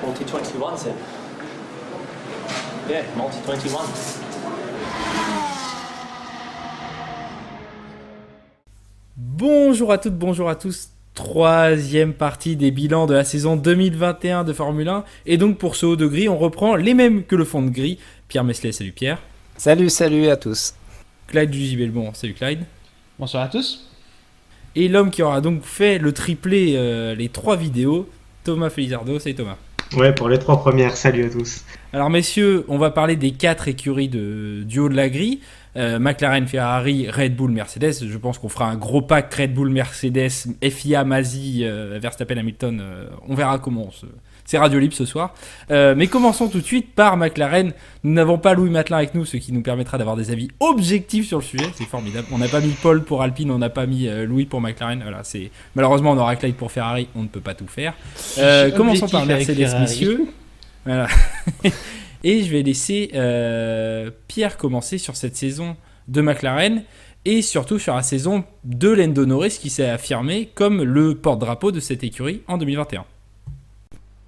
Multi-21, c'est... Yeah, Multi-21. Bonjour à toutes, bonjour à tous. Troisième partie des bilans de la saison 2021 de Formule 1. Et donc pour ce haut de grille, on reprend les mêmes que le fond de grille. Pierre Meslay, salut Pierre. Salut à tous. Clyde du JB, salut Clyde. Bonsoir à tous. Et l'homme qui aura donc fait le triplé, les 3 vidéos, Thomas Felizardo. Salut Thomas. Ouais, pour les 3 premières, salut à tous. Alors messieurs, on va parler des 4 écuries du haut de la grille. McLaren, Ferrari, Red Bull, Mercedes. Je pense qu'on fera un gros pack Red Bull, Mercedes, FIA, Masi, Verstappen, Hamilton. On verra comment c'est radio libre ce soir. Mais commençons tout de suite par McLaren. Nous n'avons pas Louis Matelin avec nous, ce qui nous permettra d'avoir des avis objectifs sur le sujet. C'est formidable. On n'a pas mis Paul pour Alpine, on n'a pas mis Louis pour McLaren. Voilà, malheureusement, on aura Clyde pour Ferrari. On ne peut pas tout faire. Commençons par Mercedes, messieurs. Voilà. Et je vais laisser Pierre commencer sur cette saison de McLaren et surtout sur la saison de Lando Norris qui s'est affirmé comme le porte-drapeau de cette écurie en 2021.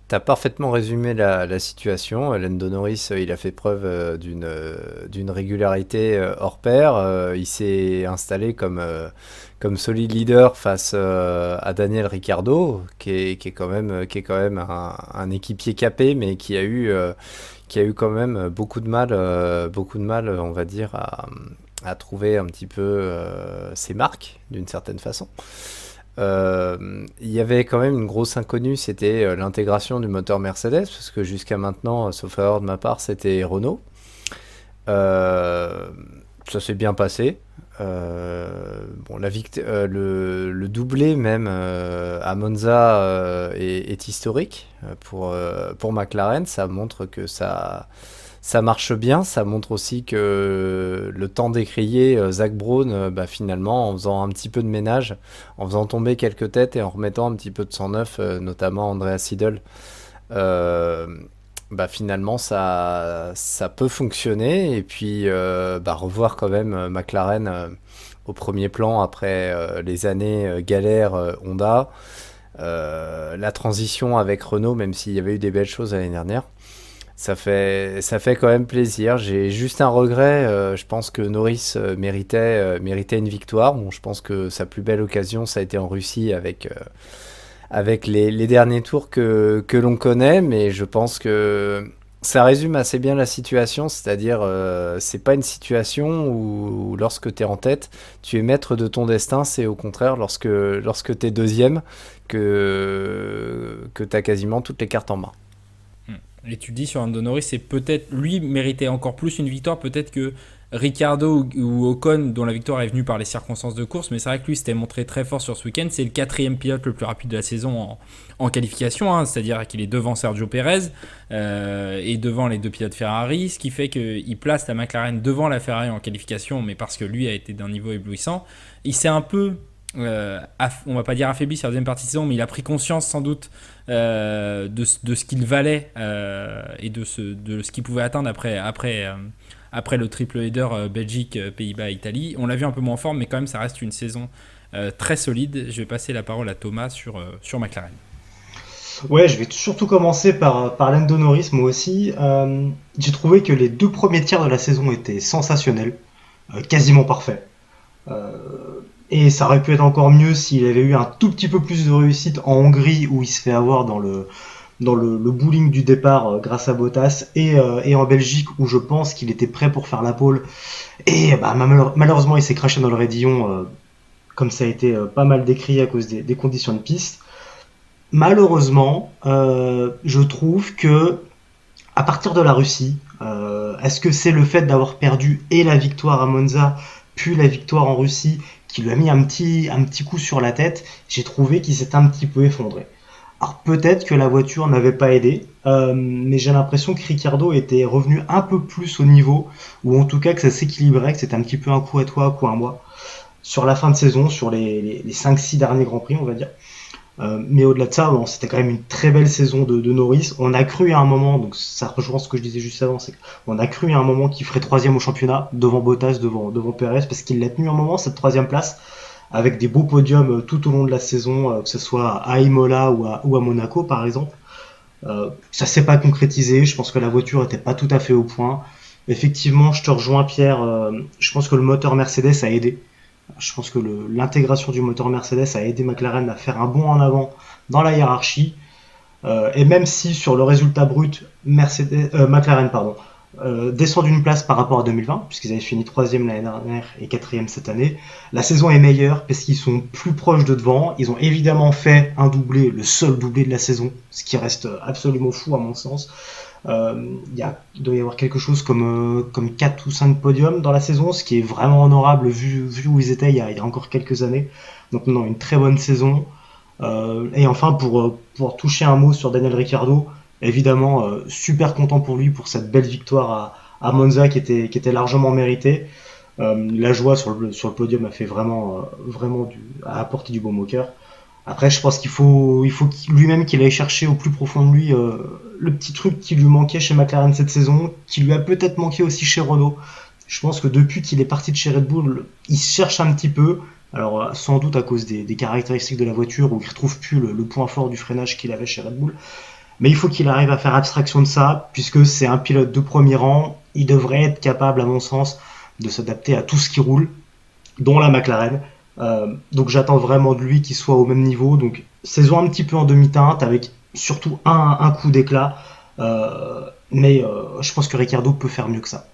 T'as parfaitement résumé la situation. Lando Norris, il a fait preuve d'une régularité hors pair. Il s'est installé comme solide leader face à Daniel Ricciardo, qui est quand même un équipier capé, mais qui a eu quand même beaucoup de mal, on va dire, à trouver un petit peu ses marques, d'une certaine façon. Il y avait quand même une grosse inconnue, c'était l'intégration du moteur Mercedes, parce que jusqu'à maintenant, sauf erreur de ma part, c'était Renault. Ça s'est bien passé. Le doublé même à Monza est historique pour McLaren. Ça montre que ça marche bien. Ça montre aussi que le temps décrié Zak Brown, finalement, en faisant un petit peu de ménage, en faisant tomber quelques têtes et en remettant un petit peu de sang neuf, notamment Andrea Seidel, finalement ça peut fonctionner. Et puis revoir quand même McLaren au premier plan après les années galères Honda, la transition avec Renault, même s'il y avait eu des belles choses l'année dernière. Ça fait quand même plaisir. J'ai juste un regret. Je pense que Norris méritait une victoire. Bon, je pense que sa plus belle occasion, ça a été en Russie avec les derniers tours que l'on connaît. Mais je pense que ça résume assez bien la situation. C'est-à-dire, c'est pas une situation où lorsque tu es en tête, tu es maître de ton destin. C'est au contraire lorsque tu es deuxième que tu as quasiment toutes les cartes en main. Et tu le dis sur Lando Norris, c'est peut-être lui méritait encore plus une victoire, peut-être que Ricciardo ou Ocon, dont la victoire est venue par les circonstances de course, mais c'est vrai que lui s'était montré très fort sur ce week-end. C'est le 4e pilote le plus rapide de la saison en qualification, c'est-à-dire qu'il est devant Sergio Pérez et devant les 2 pilotes Ferrari, ce qui fait qu'il place la McLaren devant la Ferrari en qualification, mais parce que lui a été d'un niveau éblouissant. Il s'est un peu... on va pas dire affaibli sur la deuxième partie de saison, mais il a pris conscience sans doute de ce qu'il valait et de ce qu'il pouvait atteindre après le triple header Belgique, Pays-Bas, Italie. On l'a vu un peu moins en forme, mais quand même ça reste une saison très solide. Je vais passer la parole à Thomas sur McLaren. Ouais, je vais surtout commencer par Lando Norris, moi aussi. J'ai trouvé que les 2 premiers tiers de la saison étaient sensationnels, quasiment parfaits. Et ça aurait pu être encore mieux s'il avait eu un tout petit peu plus de réussite en Hongrie, où il se fait avoir dans le bowling du départ grâce à Bottas, et en Belgique, où je pense qu'il était prêt pour faire la pole. Et malheureusement, il s'est crashé dans le raidillon, comme ça a été pas mal décrié à cause des conditions de piste. Malheureusement, je trouve que à partir de la Russie, est-ce que c'est le fait d'avoir perdu et la victoire à Monza, puis la victoire en Russie, qui lui a mis un petit coup sur la tête? J'ai trouvé qu'il s'est un petit peu effondré. Alors peut-être que la voiture n'avait pas aidé, mais j'ai l'impression que Ricciardo était revenu un peu plus au niveau, ou en tout cas que ça s'équilibrait, que c'était un petit peu un coup à toi, un coup à moi, sur la fin de saison, sur les 5-6 derniers Grands Prix, on va dire. Mais au-delà de ça, bon, c'était quand même une très belle saison de Norris. On a cru à un moment, donc ça rejoint ce que je disais juste avant, c'est qu'on a cru à un moment qu'il ferait 3e au championnat, devant Bottas, devant Perez, parce qu'il l'a tenu un moment, cette 3e place, avec des beaux podiums tout au long de la saison, que ce soit à Imola ou à Monaco par exemple. Ça s'est pas concrétisé. Je pense que la voiture était pas tout à fait au point. Effectivement, je te rejoins, Pierre. Je pense que le moteur Mercedes a aidé. Je pense que l'intégration du moteur Mercedes a aidé McLaren à faire un bond en avant dans la hiérarchie. Et même si sur le résultat brut, McLaren descend d'une place par rapport à 2020, puisqu'ils avaient fini troisième l'année dernière et quatrième cette année, la saison est meilleure parce qu'ils sont plus proches de devant. Ils ont évidemment fait un doublé, le seul doublé de la saison, ce qui reste absolument fou à mon sens. Il doit y avoir quelque chose comme 4 ou 5 podiums dans la saison, ce qui est vraiment honorable vu où ils étaient il y a encore quelques années. Donc non, une très bonne saison. Et enfin, pour toucher un mot sur Daniel Ricciardo, évidemment, super content pour lui pour cette belle victoire à Monza qui était largement méritée. La joie sur le podium a fait a apporté du baume au cœur. Après, je pense il faut lui-même qu'il aille chercher au plus profond de lui le petit truc qui lui manquait chez McLaren cette saison, qui lui a peut-être manqué aussi chez Renault. Je pense que depuis qu'il est parti de chez Red Bull, il se cherche un petit peu. Alors sans doute à cause des caractéristiques de la voiture où il retrouve plus le point fort du freinage qu'il avait chez Red Bull. Mais il faut qu'il arrive à faire abstraction de ça, puisque c'est un pilote de premier rang. Il devrait être capable, à mon sens, de s'adapter à tout ce qui roule, dont la McLaren. Donc j'attends vraiment de lui qu'il soit au même niveau. Donc saison un petit peu en demi-teinte, avec surtout un coup d'éclat. Mais je pense que Ricciardo peut faire mieux que ça.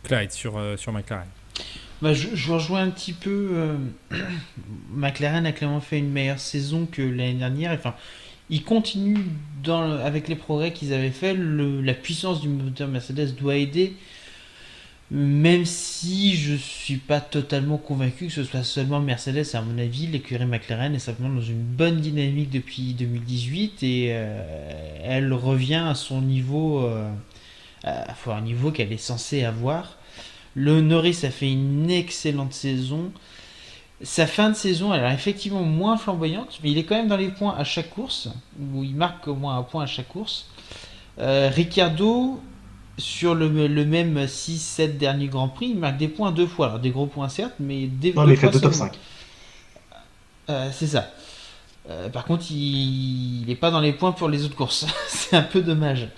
Clyde sur McLaren. Je rejoins un petit peu. McLaren a clairement fait une meilleure saison que l'année dernière. Enfin, ils continuent avec les progrès qu'ils avaient fait. La puissance du moteur Mercedes doit aider. Même si je suis pas totalement convaincu que ce soit seulement Mercedes, à mon avis, l'écurie McLaren est simplement dans une bonne dynamique depuis 2018 et elle revient à son niveau, à un niveau qu'elle est censée avoir. Le Norris a fait une excellente saison. Sa fin de saison, elle est effectivement moins flamboyante, mais il est quand même dans les points à chaque course, où il marque au moins un point à chaque course. Ricciardo, sur le même 6-7 derniers Grands Prix, il marque des points 2 fois. Alors des gros points certes, mais Non, mais il fait 2 top 5. C'est ça. Par contre, il n'est pas dans les points pour les autres courses. C'est un peu dommage.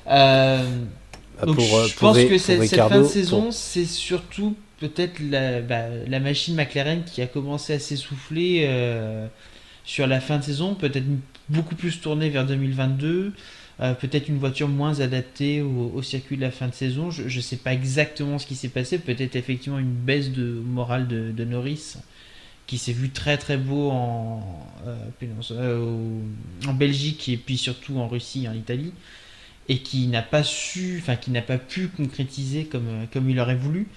Donc je pense que cette fin de saison, c'est surtout peut-être la machine McLaren qui a commencé à s'essouffler sur la fin de saison, peut-être beaucoup plus tournée vers 2022. Peut-être une voiture moins adaptée au circuit de la fin de saison. Je ne sais pas exactement ce qui s'est passé. Peut-être effectivement une baisse de morale de Norris, qui s'est vu très très beau en Belgique et puis surtout en Russie et en Italie, et qui n'a pas pu concrétiser comme il aurait voulu.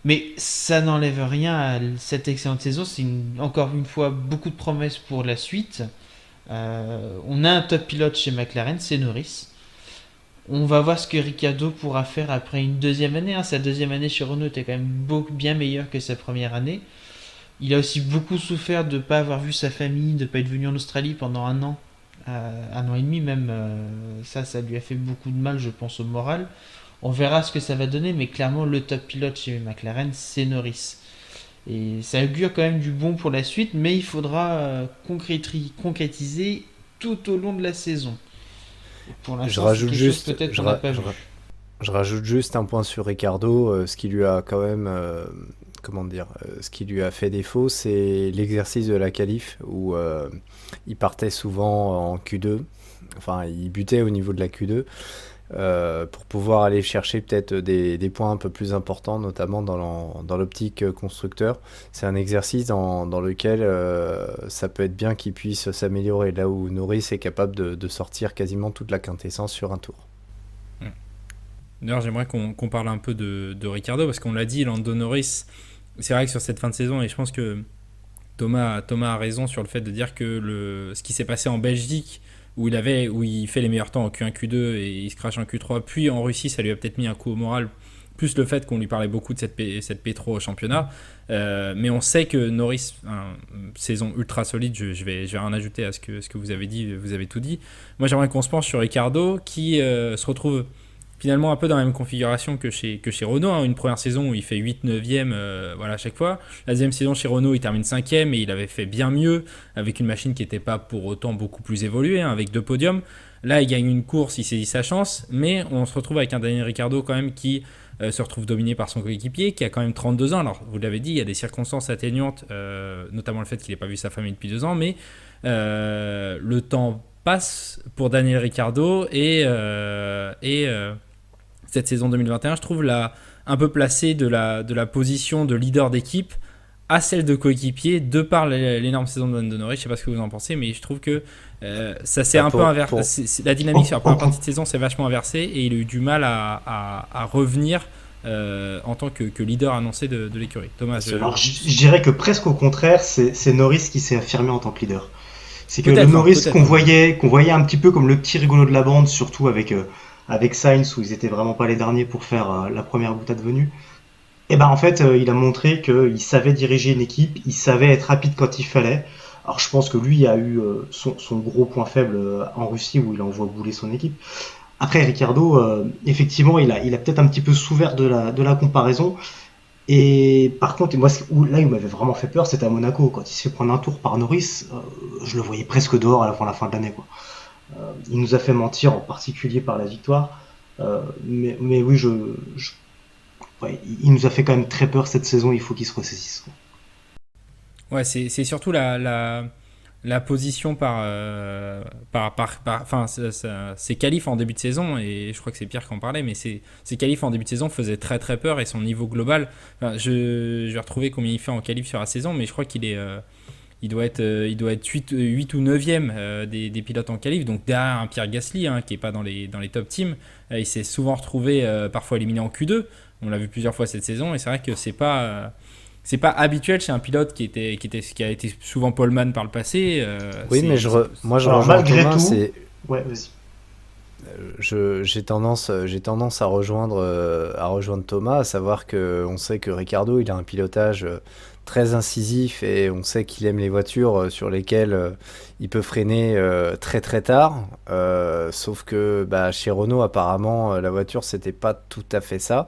Mais ça n'enlève rien à cette excellente saison. C'est encore une fois beaucoup de promesses pour la suite. On a un top pilote chez McLaren, c'est Norris. On va voir ce que Ricciardo pourra faire après une deuxième année. Sa deuxième année chez Renault était quand même bien meilleure que sa première année. Il a aussi beaucoup souffert de ne pas avoir vu sa famille, de ne pas être venu en Australie pendant un an et demi même. Ça lui a fait beaucoup de mal, je pense, au moral. On verra ce que ça va donner, mais clairement le top pilote chez McLaren, c'est Norris. Et ça augure quand même du bon pour la suite, mais il faudra concrétiser tout au long de la saison. Et pour l'instant, je rajoute juste un point sur Ricciardo. Ce qui lui a quand même, ce qui lui a fait défaut, c'est l'exercice de la qualif où il partait souvent en Q2. Enfin, il butait au niveau de la Q2. Pour pouvoir aller chercher peut-être des points un peu plus importants, notamment dans l'optique constructeur. C'est un exercice dans lequel ça peut être bien qu'il puisse s'améliorer, là où Norris est capable de sortir quasiment toute la quintessence sur un tour. D'ailleurs, j'aimerais qu'on parle un peu de Ricciardo, parce qu'on l'a dit, Lando Norris, c'est vrai que sur cette fin de saison, et je pense que Thomas a raison sur le fait de dire que ce qui s'est passé en Belgique, où il fait les meilleurs temps en Q1, Q2 et il se crache en Q3, puis en Russie ça lui a peut-être mis un coup au moral, plus le fait qu'on lui parlait beaucoup de cette P3 au championnat, mais on sait que Norris, saison ultra solide, je vais rien ajouter à ce que vous avez dit, vous avez tout dit. Moi j'aimerais qu'on se penche sur Ricciardo qui se retrouve finalement un peu dans la même configuration que chez Renault, hein. Une première saison où il fait 8, 9e voilà, à chaque fois. La deuxième saison chez Renault, il termine 5e et il avait fait bien mieux avec une machine qui n'était pas pour autant beaucoup plus évoluée, hein, avec 2 podiums. Là, il gagne une course, il saisit sa chance, mais on se retrouve avec un Daniel Ricciardo quand même qui se retrouve dominé par son coéquipier, qui a quand même 32 ans. Alors, vous l'avez dit, il y a des circonstances atténuantes, notamment le fait qu'il n'ait pas vu sa famille depuis 2 ans, mais le temps passe pour Daniel Ricciardo et cette saison 2021, je trouve un peu placée de la position de leader d'équipe à celle de coéquipier de par l'énorme saison de Lando Norris. Je ne sais pas ce que vous en pensez, mais je trouve que ça s'est un peu inversé. La dynamique sur la première partie de saison s'est vachement inversée et il a eu du mal à revenir en tant que leader annoncé de l'écurie. Thomas, je dirais que presque au contraire, c'est Norris qui s'est affirmé en tant que leader. C'est que le Norris qu'on voyait un petit peu comme le petit rigolo de la bande, surtout avec Sainz, où ils étaient vraiment pas les derniers pour faire la première boutade venue. Et ben en fait, il a montré qu'il savait diriger une équipe, il savait être rapide quand il fallait. Alors je pense que lui a eu son gros point faible en Russie où il envoie bouler son équipe. Après Ricciardo, effectivement, il a peut-être un petit peu souffert de la comparaison. Et par contre, moi, là, il m'avait vraiment fait peur, c'était à Monaco. Quand il se fait prendre un tour par Norris, je le voyais presque dehors à la fin de l'année, quoi. Il nous a fait mentir, en particulier par la victoire. Mais oui, ouais, il nous a fait quand même très peur cette saison, il faut qu'il se ressaisisse, quoi. Ouais, c'est surtout la position enfin, ses qualifs en début de saison, et je crois que c'est Pierre qui en parlait, mais ses qualifs en début de saison faisaient très très peur, et son niveau global, enfin, je vais retrouver combien il fait en qualif sur la saison, mais je crois qu'il est, il doit être 8 ou 9e des pilotes en qualif, donc derrière un Pierre Gasly, hein, qui n'est pas dans les top teams. Il s'est souvent retrouvé parfois éliminé en Q2, on l'a vu plusieurs fois cette saison, et c'est vrai que c'est pas habituel chez un pilote qui a été souvent poleman par le passé. Oui, mais moi je rejoins Thomas. Ouais, vas-y. J'ai tendance à rejoindre Thomas, à savoir que on sait que Ricciardo, il a un pilotage très incisif et on sait qu'il aime les voitures sur lesquelles il peut freiner très très tard. Sauf que chez Renault, apparemment, la voiture c'était pas tout à fait ça.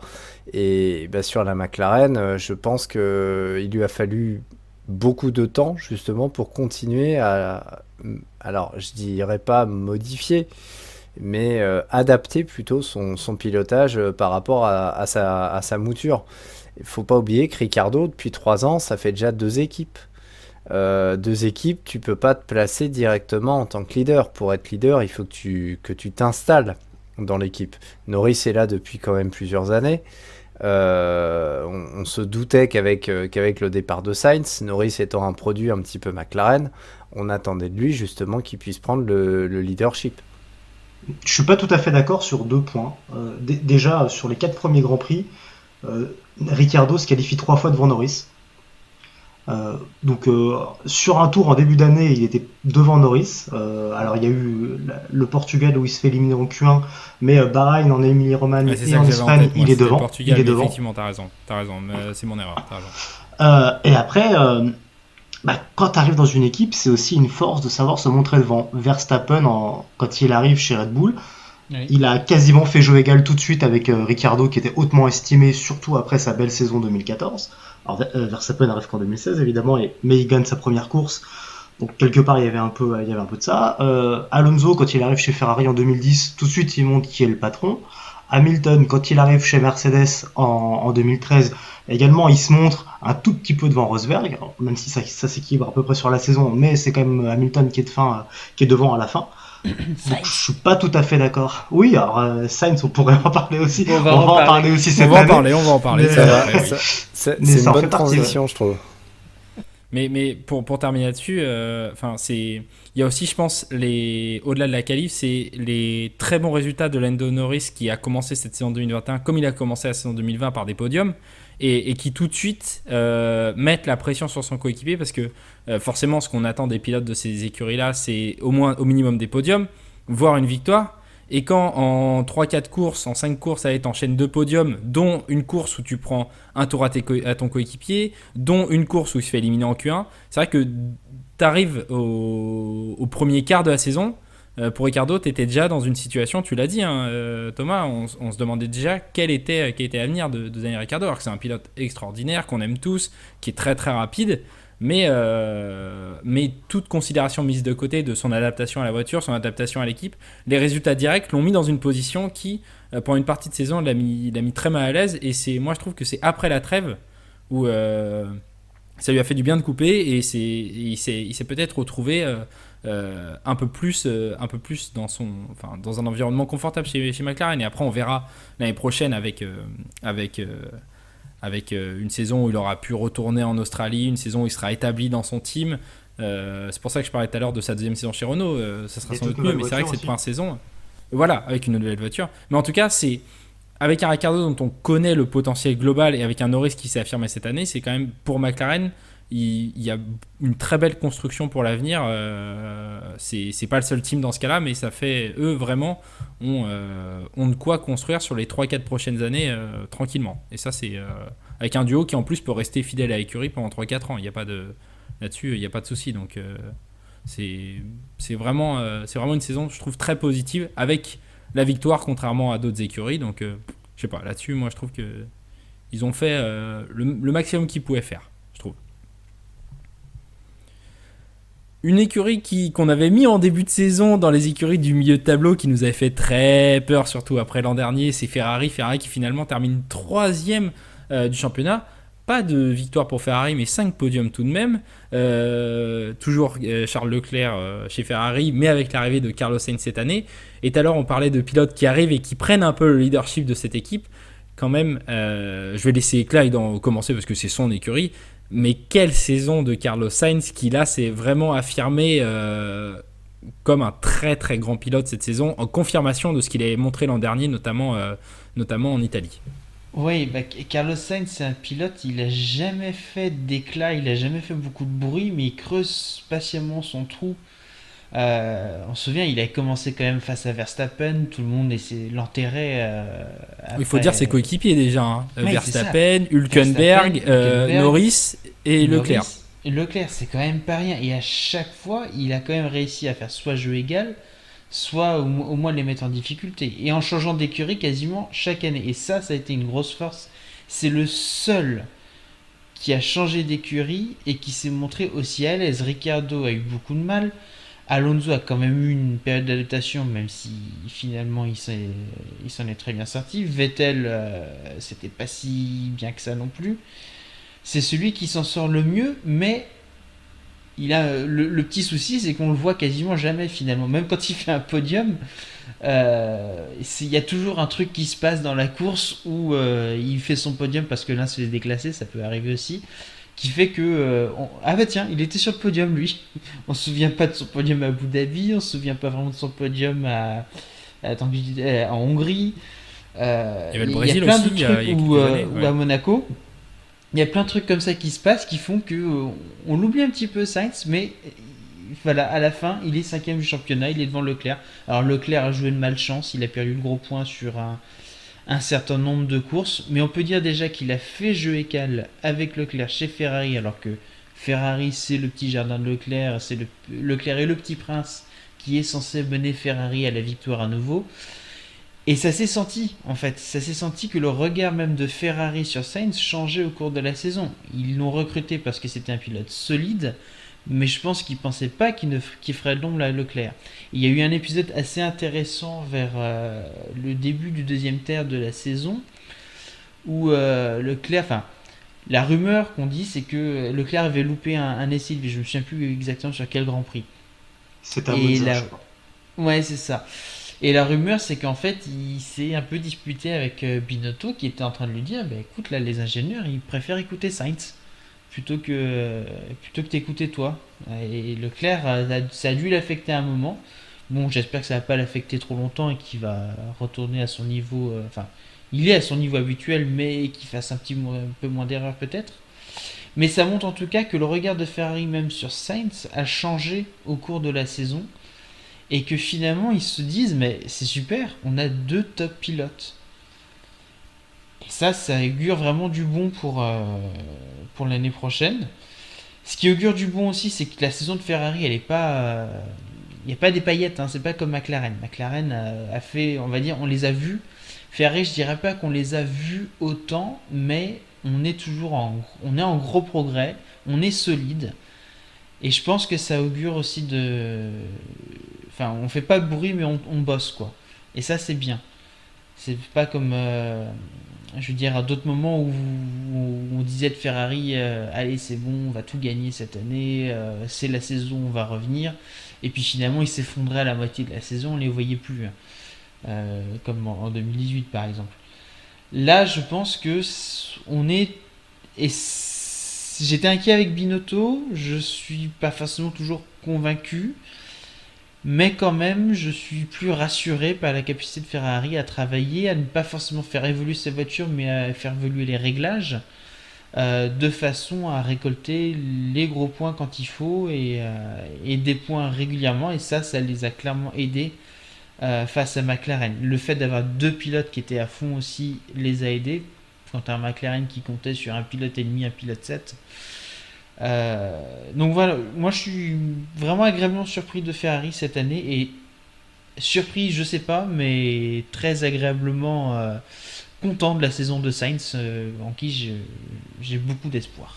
Et sur la McLaren, je pense qu'il lui a fallu beaucoup de temps justement pour continuer alors je dirais pas modifier, mais adapter plutôt son pilotage par rapport à sa mouture. Il ne faut pas oublier que Ricciardo, depuis 3 ans, ça fait déjà 2 équipes. 2 équipes, tu ne peux pas te placer directement en tant que leader. Pour être leader, il faut que tu t'installes dans l'équipe. Norris est là depuis quand même plusieurs années. On se doutait qu'avec le départ de Sainz, Norris étant un produit un petit peu McLaren, on attendait de lui justement qu'il puisse prendre le leadership. Je suis pas tout à fait d'accord sur 2 points. Déjà, sur les 4 premiers Grands Prix, Ricciardo se qualifie 3 fois devant Norris. Donc sur un tour en début d'année, il était devant Norris. Alors il y a eu le Portugal où il se fait éliminer en Q1, mais Bahreïn en Émilie-Romagne et en Espagne, il est devant. Portugal, effectivement, t'as raison, c'est mon erreur. Et après, quand tu arrives dans une équipe, c'est aussi une force de savoir se montrer devant. Verstappen, quand il arrive chez Red Bull, oui, il a quasiment fait jeu égal tout de suite avec Ricciardo, qui était hautement estimé, surtout après sa belle saison 2014. Alors Verstappen n'arrive qu'en 2016 évidemment, mais il gagne sa première course, donc quelque part il y avait un peu de ça. Alonso, quand il arrive chez Ferrari en 2010, tout de suite il montre qui est le patron. Hamilton, quand il arrive chez Mercedes en 2013, également il se montre un tout petit peu devant Rosberg, même si ça s'équilibre à peu près sur la saison, mais c'est quand même Hamilton qui est devant à la fin. Donc, je suis pas tout à fait d'accord. Oui, alors Sainz, on pourrait en parler aussi. On va en parler aussi cette année. On va en parler. C'est une bonne transition, je trouve. Mais pour terminer là-dessus, il y a aussi, je pense, au-delà de la qualif, c'est les très bons résultats de Lando Norris qui a commencé cette saison 2021 comme il a commencé la saison 2020 par des podiums et qui tout de suite mettent la pression sur son coéquipier parce que forcément, ce qu'on attend des pilotes de ces écuries-là, c'est au minimum des podiums, voire une victoire. Et quand en 3-4 courses, en 5 courses, allez, t'enchaînes 2 podiums, dont une course où tu prends un tour à ton coéquipier, dont une course où il se fait éliminer en Q1, c'est vrai que t'arrives au premier quart de la saison, Pour Ricardo, tu étais déjà dans une situation, tu l'as dit, hein, Thomas, on se demandait déjà quel était l'avenir de Daniel Ricciardo, alors que c'est un pilote extraordinaire, qu'on aime tous, qui est très très rapide, mais toute considération mise de côté de son adaptation à la voiture, son adaptation à l'équipe, les résultats directs l'ont mis dans une position qui, pendant une partie de saison, l'a mis très mal à l'aise, et moi je trouve que c'est après la trêve où ça lui a fait du bien de couper, et il s'est peut-être retrouvé un peu plus dans un environnement confortable chez McLaren. Et après on verra l'année prochaine avec une saison où il aura pu retourner en Australie, une saison où il sera établi dans son team. C'est pour ça que je parlais tout à l'heure de sa deuxième saison chez Renault. Ça sera sans doute mieux, mais c'est vrai que cette première saison, voilà, avec une nouvelle voiture. Mais en tout cas, c'est avec un Ricciardo dont on connaît le potentiel global, et avec un Norris qui s'est affirmé cette année, c'est quand même, pour McLaren, il y a une très belle construction pour l'avenir. C'est pas le seul team dans ce cas-là, mais ça fait, eux vraiment ont de quoi construire sur les 3-4 prochaines années tranquillement. Et ça, c'est avec un duo qui en plus peut rester fidèle à l'écurie pendant 3-4 ans. Là-dessus, il n'y a pas de souci. Donc c'est vraiment une saison, je trouve, très positive, avec la victoire contrairement à d'autres écuries. Donc je sais pas, là-dessus, moi je trouve que ils ont fait le maximum qu'ils pouvaient faire, je trouve. Une écurie qu'on avait mis en début de saison dans les écuries du milieu de tableau, qui nous avait fait très peur, surtout après l'an dernier, c'est Ferrari qui finalement termine 3e du championnat. Pas de victoire pour Ferrari, mais 5 podiums tout de même. Toujours Charles Leclerc chez Ferrari, mais avec l'arrivée de Carlos Sainz cette année. Et tout à l'heure, on parlait de pilotes qui arrivent et qui prennent un peu le leadership de cette équipe. Quand même, je vais laisser Clyde commencer parce que c'est son écurie. Mais quelle saison de Carlos Sainz, qui là s'est vraiment affirmé comme un très très grand pilote cette saison, en confirmation de ce qu'il avait montré l'an dernier, notamment en Italie. Oui, Carlos Sainz, c'est un pilote, il a jamais fait d'éclat, il a jamais fait beaucoup de bruit, mais il creuse patiemment son trou. On se souvient, il a commencé quand même face à Verstappen, tout le monde l'enterrait. Il faut dire ses coéquipiers déjà, hein. Ouais, Verstappen, Hülkenberg, Norris et Leclerc. Leclerc, c'est quand même pas rien. Et à chaque fois, il a quand même réussi à faire soit jeu égal, soit au moins les mettre en difficulté. Et en changeant d'écurie quasiment chaque année. Et ça a été une grosse force. C'est le seul qui a changé d'écurie et qui s'est montré aussi à l'aise. Ricciardo a eu beaucoup de mal. Alonso a quand même eu une période d'adaptation, même si finalement il s'en est très bien sorti. Vettel, c'était pas si bien que ça non plus. C'est celui qui s'en sort le mieux, mais il a le petit souci, c'est qu'on le voit quasiment jamais finalement. Même quand il fait un podium, il y a toujours un truc qui se passe dans la course où il fait son podium parce que l'un se fait déclasser, ça peut arriver aussi, qui fait que ah bah tiens, il était sur le podium lui. On se souvient pas de son podium à Abu Dhabi, on se souvient pas vraiment de son podium en Hongrie. Il y avait le Brésil plein aussi, de trucs quelques années, ou à Monaco. Il y a plein de trucs comme ça qui se passent qui font que on l'oublie un petit peu Sainz, mais voilà, à la fin, il est 5e du championnat, il est devant Leclerc. Alors Leclerc a joué de malchance, il a perdu le gros point sur un certain nombre de courses, mais on peut dire déjà qu'il a fait jeu égal avec Leclerc chez Ferrari, alors que Ferrari c'est le petit jardin de Leclerc, c'est Leclerc et le petit prince qui est censé mener Ferrari à la victoire à nouveau. Et ça s'est senti, en fait. Ça s'est senti que le regard même de Ferrari sur Sainz changeait au cours de la saison. Ils l'ont recruté parce que c'était un pilote solide, mais je pense qu'ils ne pensaient pas qu'il ferait de l'ombre à Leclerc. Il y a eu un épisode assez intéressant vers le début du deuxième tiers de la saison, où Leclerc... Enfin, la rumeur qu'on dit, c'est que Leclerc avait loupé un essai, mais je ne me souviens plus exactement sur quel Grand Prix. C'est un Monza, je crois. Ouais, c'est ça. Et la rumeur, c'est qu'en fait, il s'est un peu disputé avec Binotto, qui était en train de lui dire, bah, écoute, là, les ingénieurs, ils préfèrent écouter Sainz plutôt que t'écouter toi. Et Leclerc, ça a dû l'affecter à un moment. Bon, j'espère que ça va pas l'affecter trop longtemps et qu'il va retourner à son niveau. Enfin, il est à son niveau habituel, mais qu'il fasse un peu moins d'erreurs peut-être. Mais ça montre en tout cas que le regard de Ferrari, même sur Sainz, a changé au cours de la saison. Et que finalement ils se disent mais c'est super, on a 2 top pilotes. Et ça augure vraiment du bon pour l'année prochaine. Ce qui augure du bon aussi, c'est que la saison de Ferrari elle est pas il y a pas des paillettes, hein, c'est pas comme McLaren. McLaren a fait, on va dire, on les a vus. Ferrari, je dirais pas qu'on les a vus autant, mais on est en gros progrès, on est solide. Et je pense que ça augure aussi enfin, on fait pas de bruit, mais on bosse, quoi. Et ça, c'est bien. C'est pas comme, je veux dire, à d'autres moments où on disait de Ferrari, allez, c'est bon, on va tout gagner cette année, c'est la saison, on va revenir. Et puis finalement, ils s'effondraient à la moitié de la saison, on les voyait plus, hein. Comme en 2018, par exemple. Là, je pense que on est. J'étais inquiet avec Binotto, je suis pas forcément toujours convaincu, mais quand même, je suis plus rassuré par la capacité de Ferrari à travailler, à ne pas forcément faire évoluer sa voiture, mais à faire évoluer les réglages, de façon à récolter les gros points quand il faut et des points régulièrement, et ça les a clairement aidés face à McLaren. Le fait d'avoir deux pilotes qui étaient à fond aussi les a aidés. Quand tu as un McLaren qui comptait sur un pilote et demi, un pilote 7. Donc voilà, moi je suis vraiment agréablement surpris de Ferrari cette année. Et surpris, je sais pas, mais très agréablement content de la saison de Sainz, en qui j'ai beaucoup d'espoir.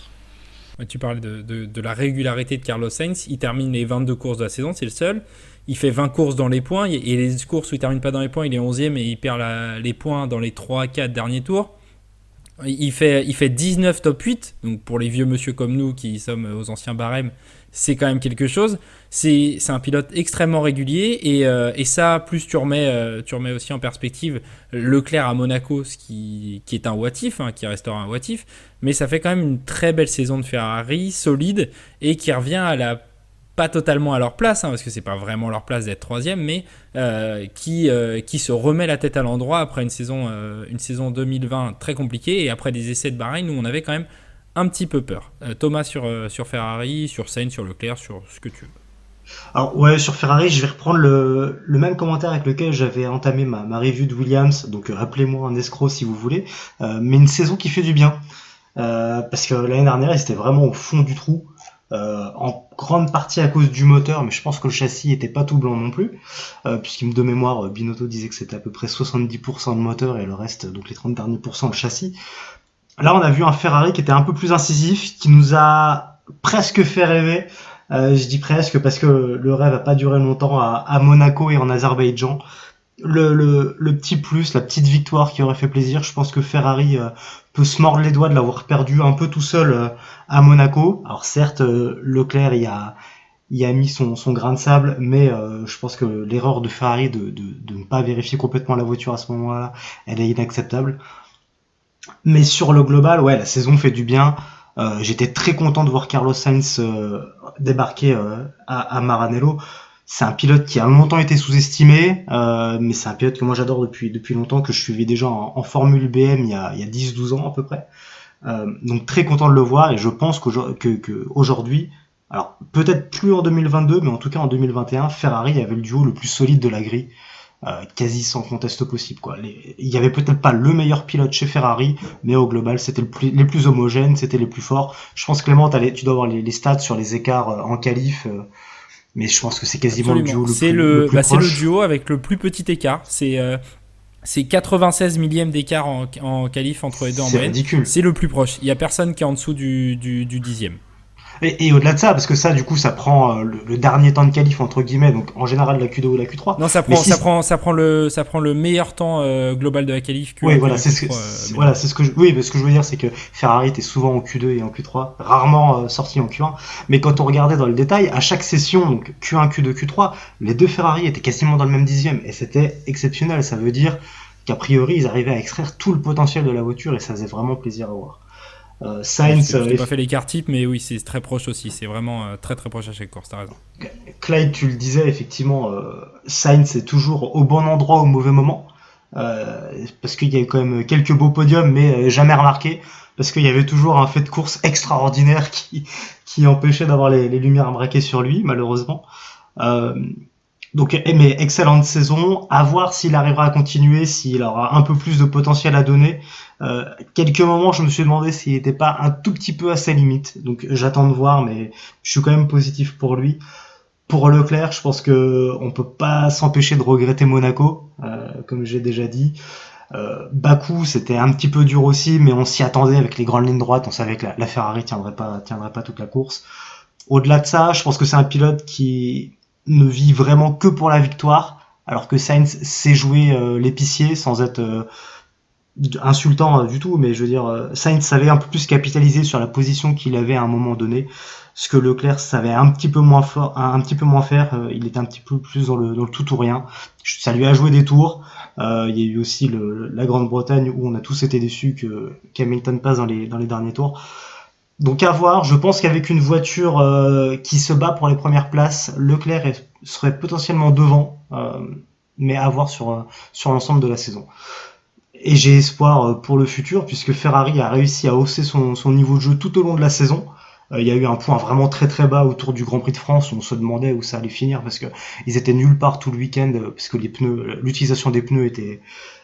Tu parlais de la régularité de Carlos Sainz. Il termine les 22 courses de la saison, c'est le seul. Il fait 20 courses dans les points. Et les courses où il ne termine pas dans les points, il est 11e et il perd les points dans les 3-4 derniers tours. Il fait 19 top 8, donc pour les vieux monsieur comme nous qui sommes aux anciens barèmes, c'est quand même quelque chose. C'est un pilote extrêmement régulier et ça, plus tu remets aussi en perspective Leclerc à Monaco, ce qui est un what if, hein, qui restera un what if, mais ça fait quand même une très belle saison de Ferrari, solide, et qui revient pas totalement à leur place, hein, parce que c'est pas vraiment leur place d'être troisième, mais qui se remet la tête à l'endroit après une saison 2020 très compliquée et après des essais de Bahreïn où on avait quand même un petit peu peur. Thomas sur Ferrari, sur Sainz, sur Leclerc, sur ce que tu veux. Alors ouais, sur Ferrari, je vais reprendre le même commentaire avec lequel j'avais entamé ma review de Williams, donc appelez-moi un escroc si vous voulez, mais une saison qui fait du bien, parce que l'année dernière, ils étaient vraiment au fond du trou. En grande partie à cause du moteur, mais je pense que le châssis était pas tout blanc non plus, puisqu'il de mémoire, Binotto disait que c'était à peu près 70% le moteur et le reste, donc les 30 derniers pourcents, le châssis. Là, on a vu un Ferrari qui était un peu plus incisif, qui nous a presque fait rêver. Je dis presque parce que le rêve a pas duré longtemps à Monaco et en Azerbaïdjan. Le petit plus, la petite victoire qui aurait fait plaisir, je pense que Ferrari peut se mordre les doigts de l'avoir perdu un peu tout seul à Monaco. Alors certes, Leclerc y a mis son grain de sable, mais je pense que l'erreur de Ferrari de ne pas vérifier complètement la voiture à ce moment-là, elle est inacceptable. Mais sur le global, ouais, la saison fait du bien. J'étais très content de voir Carlos Sainz débarquer à Maranello. C'est un pilote qui a longtemps été sous-estimé, mais c'est un pilote que moi j'adore depuis longtemps, que je suivais déjà en Formule BM il y a 10-12 ans à peu près. Donc très content de le voir, et je pense qu'aujourd'hui, alors peut-être plus en 2022, mais en tout cas en 2021, Ferrari avait le duo le plus solide de la grille, quasi sans conteste possible, quoi. Il y avait peut-être pas le meilleur pilote chez Ferrari, mais au global c'était les plus homogènes, c'était les plus forts. Je pense, Clément, tu dois avoir les stats sur les écarts en qualif, mais je pense que c'est quasiment Absolument. le duo le plus proche. C'est le duo avec le plus petit écart. C'est 96 millièmes d'écart en qualif entre les deux en C'est moyenne. ridicule. C'est le plus proche. Il n'y a personne qui est en dessous du dixième. Et au-delà de ça, parce que ça, du coup, ça prend le dernier temps de qualif, entre guillemets, donc en général la Q2 ou la Q3. Non, ça prend le meilleur temps global de la qualif. Oui, voilà, c'est ce que je veux dire, c'est que Ferrari était souvent en Q2 et en Q3, rarement sorti en Q1. Mais quand on regardait dans le détail, à chaque session, donc Q1, Q2, Q3, les deux Ferrari étaient quasiment dans le même dixième, et c'était exceptionnel. Ça veut dire qu'a priori, ils arrivaient à extraire tout le potentiel de la voiture, et ça faisait vraiment plaisir à voir. Sainz, je n'ai pas fait l'écart type, mais oui, c'est très proche aussi. C'est vraiment très très proche à chaque course, t'as raison. Clyde, tu le disais, effectivement, Sainz est toujours au bon endroit au mauvais moment, parce qu'il y a eu quand même quelques beaux podiums, mais jamais remarqués, parce qu'il y avait toujours un fait de course extraordinaire qui empêchait d'avoir les lumières braquées sur lui, malheureusement. Donc, mais excellente saison, à voir s'il arrivera à continuer, s'il aura un peu plus de potentiel à donner. Quelques moments, je me suis demandé s'il n'était pas un tout petit peu à ses limites. Donc, j'attends de voir, mais je suis quand même positif pour lui. Pour Leclerc, je pense que on peut pas s'empêcher de regretter Monaco, comme j'ai déjà dit. Bakou, c'était un petit peu dur aussi, mais on s'y attendait avec les grandes lignes droites. On savait que la Ferrari tiendrait pas toute la course. Au-delà de ça, je pense que c'est un pilote qui ne vit vraiment que pour la victoire, alors que Sainz sait jouer l'épicier sans être insultant du tout, mais je veux dire, Sainz savait un peu plus capitaliser sur la position qu'il avait à un moment donné, ce que Leclerc savait un petit peu moins faire. Il était un petit peu plus dans le tout ou rien. Ça lui a joué des tours. Il y a eu aussi la Grande-Bretagne où on a tous été déçus qu'Hamilton passe dans les derniers tours. Donc à voir. Je pense qu'avec une voiture qui se bat pour les premières places, Leclerc serait potentiellement devant, mais à voir sur l'ensemble de la saison. Et j'ai espoir pour le futur, puisque Ferrari a réussi à hausser son niveau de jeu tout au long de la saison. Il y a eu un point vraiment très très bas autour du Grand Prix de France où on se demandait où ça allait finir parce que ils étaient nulle part tout le week-end parce que l'utilisation des pneus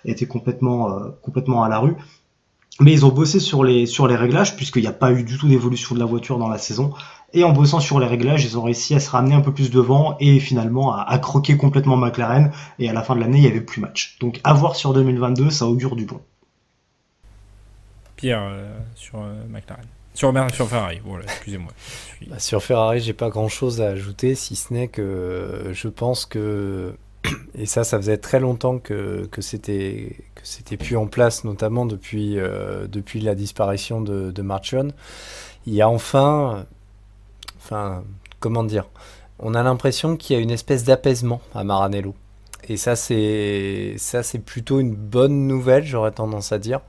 était complètement à la rue. Mais ils ont bossé sur les réglages puisqu'il n'y a pas eu du tout d'évolution de la voiture dans la saison. Et en bossant sur les réglages, ils ont réussi à se ramener un peu plus devant et finalement à croquer complètement McLaren. Et à la fin de l'année, il n'y avait plus match. Donc à voir sur 2022, ça augure du bon. Pierre, sur McLaren. Sur Ferrari, voilà, excusez-moi. Sur Ferrari, j'ai pas grand-chose à ajouter, si ce n'est que je pense que, et ça faisait très longtemps que c'était plus en place, notamment depuis la disparition de Marchionne. Il y a enfin, comment dire, on a l'impression qu'il y a une espèce d'apaisement à Maranello. Et ça c'est plutôt une bonne nouvelle, j'aurais tendance à dire.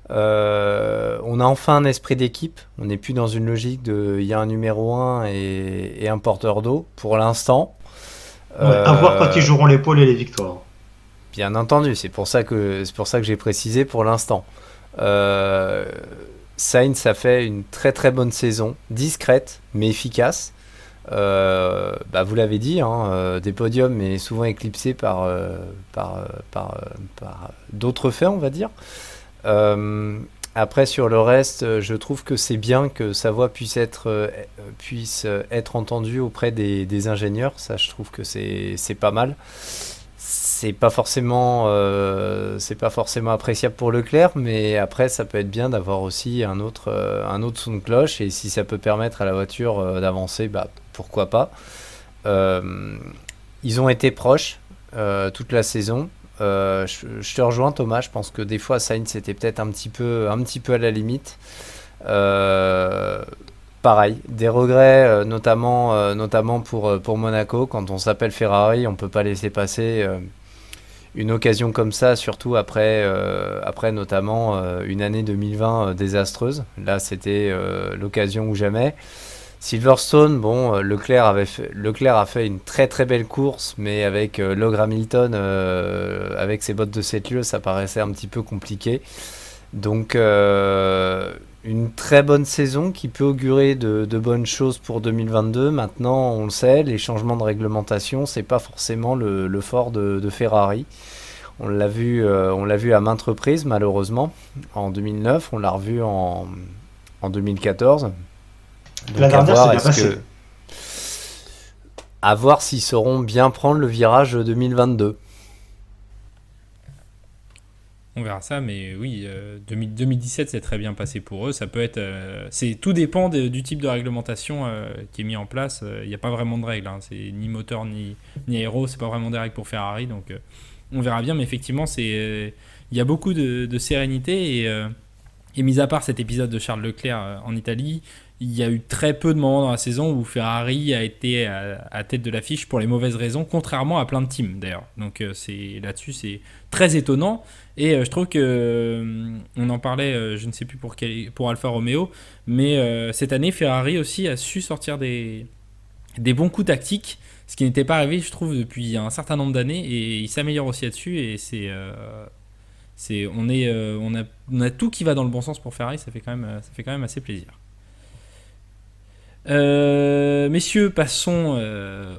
On a enfin un esprit d'équipe. On n'est plus dans une logique de il y a un numéro 1 et un porteur d'eau pour l'instant. À voir quand ils joueront l'épaule et les victoires. Bien entendu, c'est pour ça que j'ai précisé pour l'instant. Sainz a fait une très très bonne saison, discrète mais efficace. Vous l'avez dit, des podiums mais souvent éclipsés par d'autres faits, on va dire. Après sur le reste, je trouve que c'est bien que sa voix puisse être entendue auprès des ingénieurs. Ça, je trouve que c'est pas mal. C'est pas forcément appréciable pour Leclerc, mais après ça peut être bien d'avoir aussi un autre son de cloche, et si ça peut permettre à la voiture d'avancer, pourquoi pas. Ils ont été proches toute la saison. Je te rejoins, Thomas. Je pense que des fois Sainz était peut-être un petit peu à la limite. Pareil, des regrets, notamment pour Monaco. Quand on s'appelle Ferrari, on peut pas laisser passer une occasion comme ça, surtout après notamment une année 2020 désastreuse. Là, c'était l'occasion ou jamais. Silverstone, Leclerc a fait une très très belle course, mais avec l'ogre Hamilton, avec ses bottes de 7 lieues, ça paraissait un petit peu compliqué. Donc une très bonne saison qui peut augurer de bonnes choses pour 2022. Maintenant, on le sait, les changements de réglementation, c'est pas forcément le fort de Ferrari. On l'a vu à maintes reprises, malheureusement. En 2009, on l'a revu en 2014. Donc la dernière, c'est bien passé. À voir s'ils sauront bien prendre le virage 2022. On verra ça, mais oui, 2017 c'est très bien passé pour eux. Ça peut être, tout dépend du type de réglementation qui est mis en place. Il n'y a pas vraiment de règles, c'est ni moteur ni aéro, c'est pas vraiment des règles pour Ferrari, donc on verra bien. Mais effectivement, il y a beaucoup de sérénité et mis à part cet épisode de Charles Leclerc en Italie, il y a eu très peu de moments dans la saison où Ferrari a été à tête de l'affiche pour les mauvaises raisons, contrairement à plein de teams d'ailleurs. Donc là-dessus, c'est très étonnant. Et je trouve que, on en parlait, je ne sais plus pour Alfa Romeo, mais cette année, Ferrari aussi a su sortir des bons coups tactiques, ce qui n'était pas arrivé, je trouve, depuis un certain nombre d'années, et il s'améliore aussi là-dessus. Et on a tout qui va dans le bon sens pour Ferrari, ça fait quand même assez plaisir. Messieurs, passons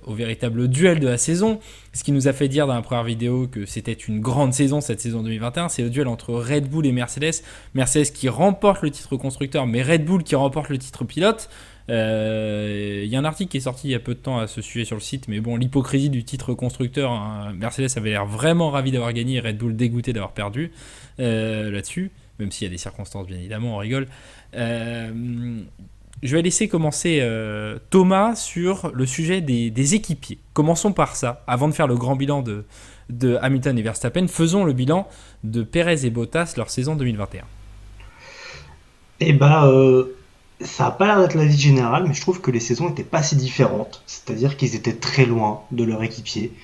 au véritable duel de la saison. Ce qui nous a fait dire dans la première vidéo que c'était une grande saison, cette saison 2021, c'est le duel entre Red Bull et Mercedes. Mercedes qui remporte le titre constructeur, mais Red Bull qui remporte le titre pilote. Il y a un article qui est sorti il y a peu de temps à ce sujet sur le site, mais bon, l'hypocrisie du titre constructeur, hein, Mercedes avait l'air vraiment ravi d'avoir gagné et Red Bull dégoûté d'avoir perdu là-dessus, même s'il y a des circonstances, bien évidemment, on rigole. Je vais laisser commencer Thomas sur le sujet des équipiers. Commençons par ça, avant de faire le grand bilan de Hamilton et Verstappen. Faisons le bilan de Perez et Bottas leur saison 2021. Et ça n'a pas l'air d'être l'avis général, mais je trouve que les saisons n'étaient pas si différentes. C'est-à-dire qu'ils étaient très loin de leur équipier.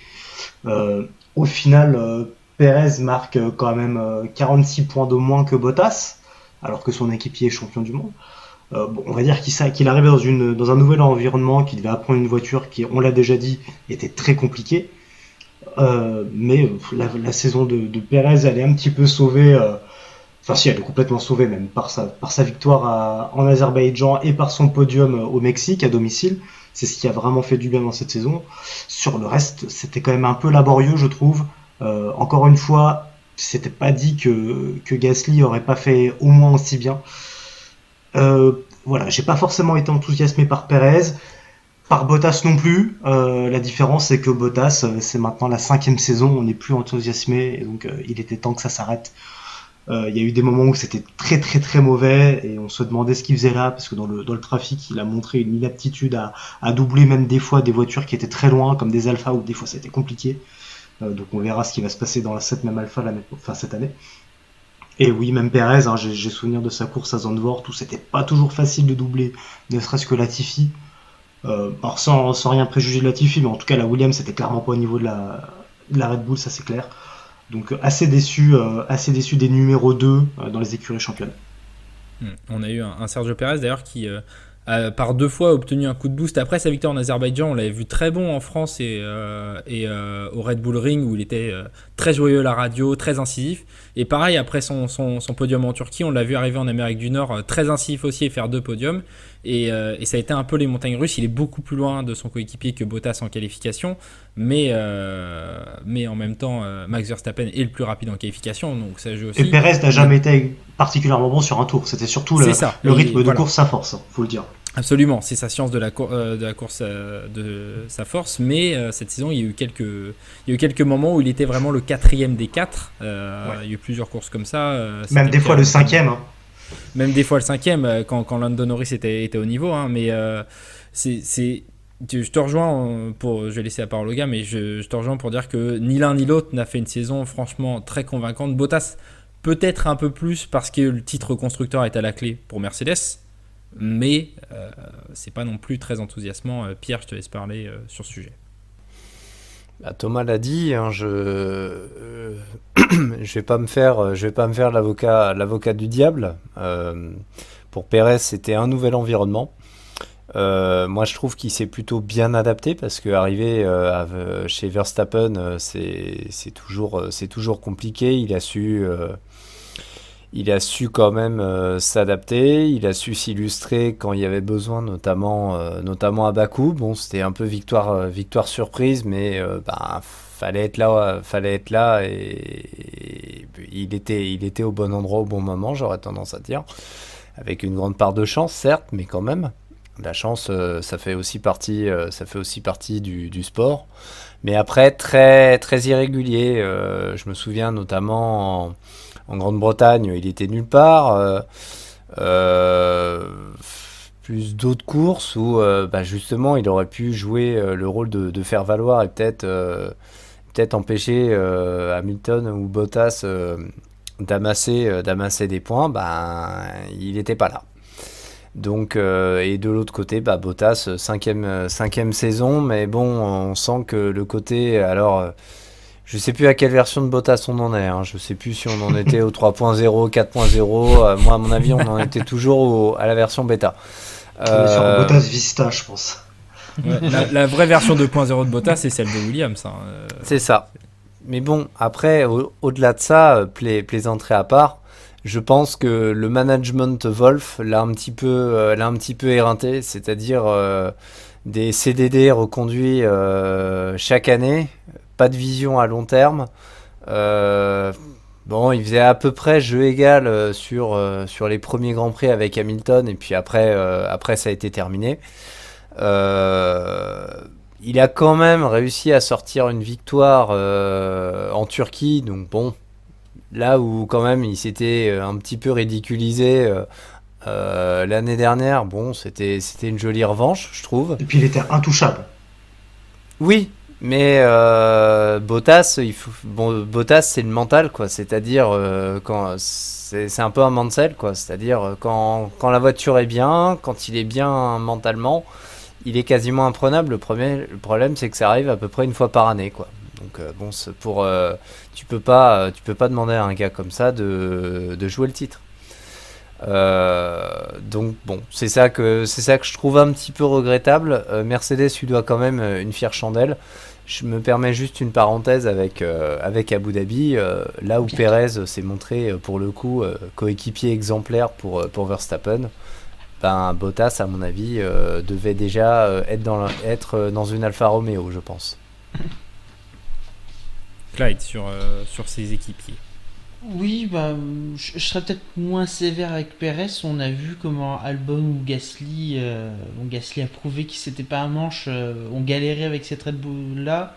Au final, Perez marque quand même 46 points de moins que Bottas, alors que son équipier est champion du monde. On va dire qu'il arrivait dans un nouvel environnement, qu'il devait apprendre une voiture qui, on l'a déjà dit, était très compliquée. Mais la saison de Perez, elle est un petit peu sauvée. Enfin, si, elle est complètement sauvée même par sa victoire en Azerbaïdjan et par son podium au Mexique à domicile. C'est ce qui a vraiment fait du bien dans cette saison. Sur le reste, c'était quand même un peu laborieux, je trouve. Encore une fois, c'était pas dit que Gasly aurait pas fait au moins aussi bien. Voilà, j'ai pas forcément été enthousiasmé par Perez, par Bottas non plus. La différence, c'est que Bottas, c'est maintenant la 5e saison, on n'est plus enthousiasmé, et donc il était temps que ça s'arrête. Il y a eu des moments où c'était très très très mauvais et on se demandait ce qu'il faisait là, parce que dans le trafic il a montré une inaptitude à doubler même des fois des voitures qui étaient très loin comme des Alpha, où des fois c'était compliqué. Donc on verra ce qui va se passer dans cette même Alpha cette année. Et oui, même Perez, hein, j'ai souvenir de sa course à Zandvoort où c'était pas toujours facile de doubler, ne serait-ce que Latifi. Alors sans rien préjuger de Latifi, mais en tout cas la Williams c'était clairement pas au niveau de la Red Bull, ça c'est clair. Donc assez déçu des numéros 2 dans les écuries championnes. On a eu un Sergio Perez d'ailleurs qui a par 2 fois obtenu un coup de boost après sa victoire en Azerbaïdjan. On l'avait vu très bon en France et au Red Bull Ring où il était très joyeux à la radio, très incisif. Et pareil après son podium en Turquie, on l'a vu arriver en Amérique du Nord très incisif aussi et faire 2 podiums. Et ça a été un peu les montagnes russes. Il est beaucoup plus loin de son coéquipier que Bottas en qualification, mais en même temps Max Verstappen est le plus rapide en qualification, donc ça joue aussi. Et Perez n'a jamais été particulièrement bon sur un tour, c'était surtout le rythme de course sa force, faut le dire. Absolument, c'est sa science de la course de sa force, mais cette saison il y a eu quelques moments où il était vraiment le 4e des 4. Il y a eu plusieurs courses comme ça. Même des fois le 5e. Hein. Même des fois le 5e quand Lando Norris était au niveau, hein, mais je te rejoins je vais laisser la parole au gars, mais je te rejoins pour dire que ni l'un ni l'autre n'a fait une saison franchement très convaincante. Bottas peut-être un peu plus parce que le titre constructeur est à la clé pour Mercedes, mais c'est pas non plus très enthousiasmant. Pierre, je te laisse parler sur ce sujet. Thomas l'a dit, hein, je vais pas me faire l'avocat du diable. Pour Perez, c'était un nouvel environnement. Moi, je trouve qu'il s'est plutôt bien adapté parce qu'arriver chez Verstappen, c'est toujours compliqué. Il a su quand même s'adapter, il a su s'illustrer quand il y avait besoin, notamment à Bakou. Bon, c'était un peu victoire surprise, mais fallait être là et il était au bon endroit au bon moment, j'aurais tendance à dire, avec une grande part de chance, certes, mais quand même. La chance, ça fait aussi partie du sport. Mais après, très très irrégulier. Je me souviens notamment en Grande-Bretagne, il était nulle part. Plus d'autres courses où justement il aurait pu jouer le rôle de faire valoir et peut-être empêcher Hamilton ou Bottas d'amasser des points. Il n'était pas là. Donc, et de l'autre côté, Bottas, cinquième saison, mais bon, on sent que le côté, alors, je sais plus à quelle version de Bottas on en est, hein, je sais plus si on en était au 3.0, 4.0, moi à mon avis on en était toujours à la version bêta. On est sur Bottas Vista, je pense. Ouais, la vraie version 2.0 de Bottas, c'est celle de Williams. Hein. C'est ça. Mais bon, après, au-delà de ça, plaisanterie à part, je pense que le management Wolff l'a un petit peu éreinté, c'est-à-dire des CDD reconduits chaque année, pas de vision à long terme. Bon, il faisait à peu près jeu égal sur les premiers Grands Prix avec Hamilton, et puis après ça a été terminé. Euh, il a quand même réussi à sortir une victoire en Turquie, donc bon, là où quand même il s'était un petit peu ridiculisé l'année dernière, bon, c'était une jolie revanche, je trouve. Et puis il était intouchable. Oui, mais Bottas, Bottas, c'est le mental, quoi. C'est-à-dire quand c'est un peu un Mansell, quoi. C'est-à-dire quand la voiture est bien, quand il est bien mentalement, il est quasiment imprenable. Le problème, c'est que ça arrive à peu près une fois par année, quoi. Donc bon, tu peux pas demander à un gars comme ça de jouer le titre. Donc bon, c'est ça que je trouve un petit peu regrettable. Mercedes lui doit quand même une fière chandelle. Je me permets juste une parenthèse avec Abu Dhabi, là où Perez s'est montré pour le coup coéquipier exemplaire pour Verstappen. Ben Bottas, à mon avis, devait déjà être dans une Alfa Romeo, je pense. Clyde sur ses équipiers. Oui, bah, je serais peut-être moins sévère avec Perez. On a vu comment Albon ou Gasly, Gasly a prouvé qu'il s'était pas un manche, ont galéré avec cette Red Bull-là.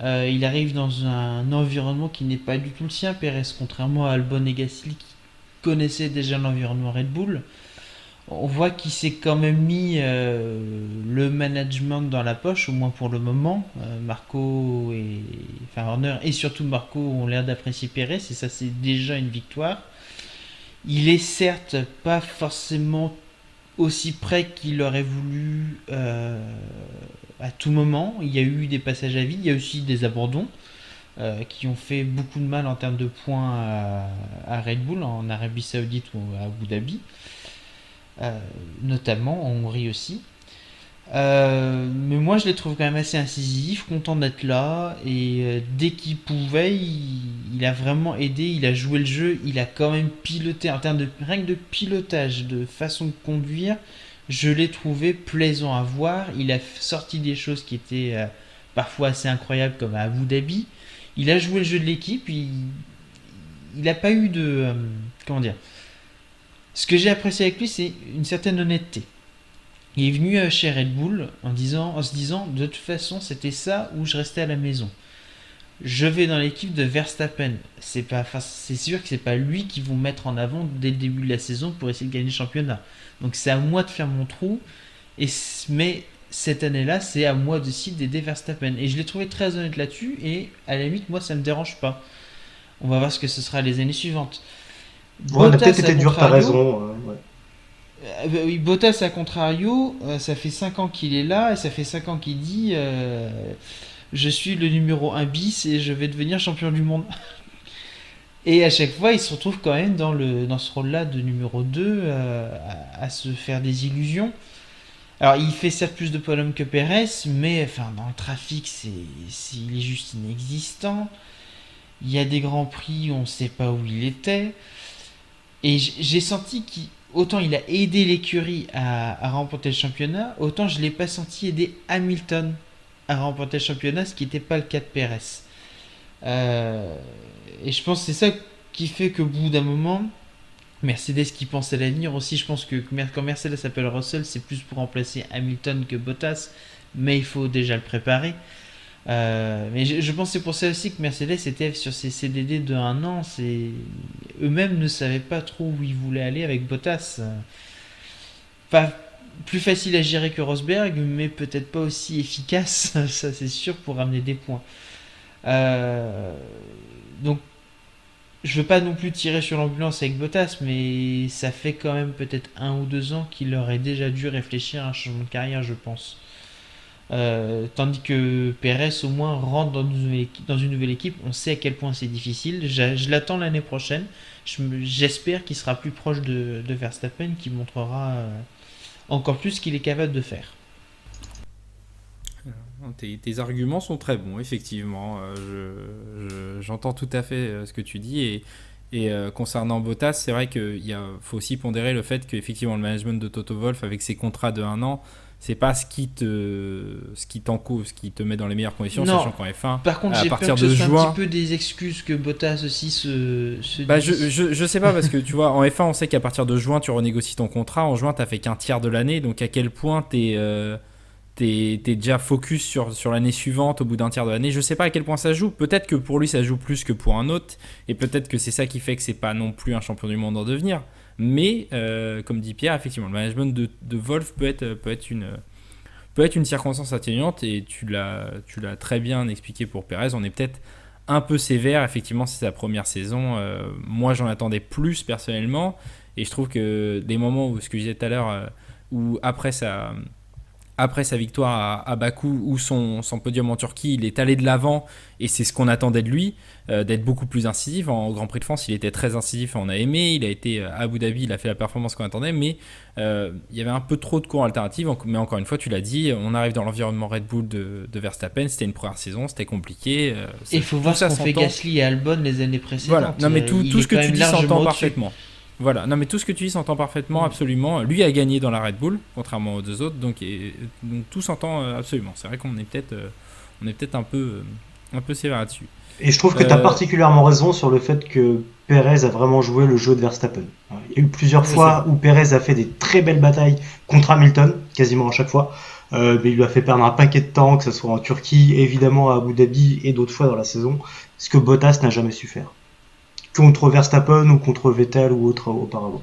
Il arrive dans un environnement qui n'est pas du tout le sien, Perez, contrairement à Albon et Gasly qui connaissaient déjà l'environnement Red Bull. On voit qu'il s'est quand même mis le management dans la poche, au moins pour le moment. Marco et enfin Horner et surtout Marco ont l'air d'apprécier Pérez et ça c'est déjà une victoire. Il est certes pas forcément aussi près qu'il aurait voulu à tout moment. Il y a eu des passages à vide, il y a aussi des abandons qui ont fait beaucoup de mal en termes de points à Red Bull en Arabie Saoudite ou à Abu Dhabi. Notamment en Hongrie aussi. Mais moi je les trouve quand même assez incisifs, content d'être là et dès qu'il pouvait, il a vraiment aidé, il a joué le jeu, il a quand même piloté en termes de rien que de pilotage, de façon de conduire, je l'ai trouvé plaisant à voir. Il a sorti des choses qui étaient parfois assez incroyables comme à Abu Dhabi. Il a joué le jeu de l'équipe, il n'a pas eu de comment dire. Ce que j'ai apprécié avec lui, c'est une certaine honnêteté. Il est venu chez Red Bull en se disant, de toute façon, c'était ça où je restais à la maison. Je vais dans l'équipe de Verstappen. C'est sûr que c'est pas lui qui vont mettre en avant dès le début de la saison pour essayer de gagner le championnat. Donc c'est à moi de faire mon trou. Mais cette année-là, c'est à moi aussi d'aider Verstappen. Et je l'ai trouvé très honnête là-dessus. Et à la limite, moi, ça me dérange pas. On va voir ce que ce sera les années suivantes. Ouais, on a peut-être Bottas, à été dur, t'as contrario, raison. Ouais. oui, Bottas, à contrario, ça fait 5 ans qu'il est là et ça fait 5 ans qu'il dit je suis le numéro 1 bis et je vais devenir champion du monde. Et à chaque fois, il se retrouve quand même dans ce rôle-là de numéro 2 à se faire des illusions. Alors, il fait certes plus de podiums que Perez, mais enfin, dans le trafic, il est juste inexistant. Il y a des grands prix, on ne sait pas où il était. Et j'ai senti qu'autant il a aidé l'écurie à remporter le championnat, autant je ne l'ai pas senti aider Hamilton à remporter le championnat, ce qui n'était pas le cas de Perez. Euh, et je pense que c'est ça qui fait qu'au bout d'un moment, Mercedes qui pense à l'avenir aussi, je pense que quand Mercedes appelle Russell, c'est plus pour remplacer Hamilton que Bottas, mais il faut déjà le préparer. Mais je pense que c'est pour ça aussi que Mercedes était sur ses CDD de 1 an. Eux-mêmes ne savaient pas trop où ils voulaient aller avec Bottas. Pas plus facile à gérer que Rosberg, mais peut-être pas aussi efficace, ça c'est sûr, pour ramener des points. Euh, donc je veux pas non plus tirer sur l'ambulance avec Bottas, mais ça fait quand même peut-être 1 ou 2 ans qu'il aurait déjà dû réfléchir à un changement de carrière, je pense. Tandis que Perez au moins rentre dans une nouvelle équipe, on sait à quel point c'est difficile. Je l'attends l'année prochaine. J'espère qu'il sera plus proche de Verstappen, qui montrera encore plus ce qu'il est capable de faire. Tes arguments sont très bons, effectivement. J'entends tout à fait ce que tu dis. Et concernant Bottas, c'est vrai qu'il faut aussi pondérer le fait qu'effectivement le management de Toto Wolff, avec ses contrats de 1 an, c'est pas ce qui te met dans les meilleures conditions, Non. sachant qu'en F1, Par contre, à j'ai peur partir que ce de soit un juin- petit peu des excuses que Bottas aussi se bah, dise. je sais pas, parce que tu vois, en F1, on sait qu'à partir de juin, tu renégocies ton contrat. En juin, t'as fait qu'un tiers de l'année, donc à quel point t'es déjà focus sur l'année suivante au bout d'un tiers de l'année. Je sais pas à quel point ça joue. Peut-être que pour lui, ça joue plus que pour un autre, et peut-être que c'est ça qui fait que c'est pas non plus un champion du monde en devenir. Mais, comme dit Pierre, effectivement, le management de Wolff peut être une circonstance atténuante, et tu l'as très bien expliqué pour Perez. On est peut-être un peu sévère, effectivement, c'est sa première saison. Moi, j'en attendais plus personnellement, et je trouve que des moments où, ce que je disais tout à l'heure, où après sa victoire à Bakou ou son podium en Turquie, il est allé de l'avant, et c'est ce qu'on attendait de lui, d'être beaucoup plus incisif. En Grand Prix de France, il était très incisif, on a aimé. Il a été à Abu Dhabi, il a fait la performance qu'on attendait, mais il y avait un peu trop de courants alternatifs. Mais encore une fois, tu l'as dit, on arrive dans l'environnement Red Bull de Verstappen. C'était une première saison, c'était compliqué. Et il faut voir tout ce ça qu'ont fait s'entend. Gasly et Albon les années précédentes. Voilà, non mais tout Il est ce que quand tu même dis largement s'entend au-dessus. parfaitement. Voilà, non mais tout ce que tu dis s'entend parfaitement, absolument. Lui a gagné dans la Red Bull, contrairement aux deux autres, donc tout s'entend absolument. C'est vrai qu'on est peut-être un peu sévère là-dessus. Et je trouve que tu as particulièrement raison sur le fait que Perez a vraiment joué le jeu de Verstappen. Il y a eu plusieurs fois où Perez a fait des très belles batailles contre Hamilton, quasiment à chaque fois. Mais il lui a fait perdre un paquet de temps, que ce soit en Turquie, évidemment à Abu Dhabi et d'autres fois dans la saison, ce que Bottas n'a jamais su faire. Contre Verstappen ou contre Vettel ou autre auparavant.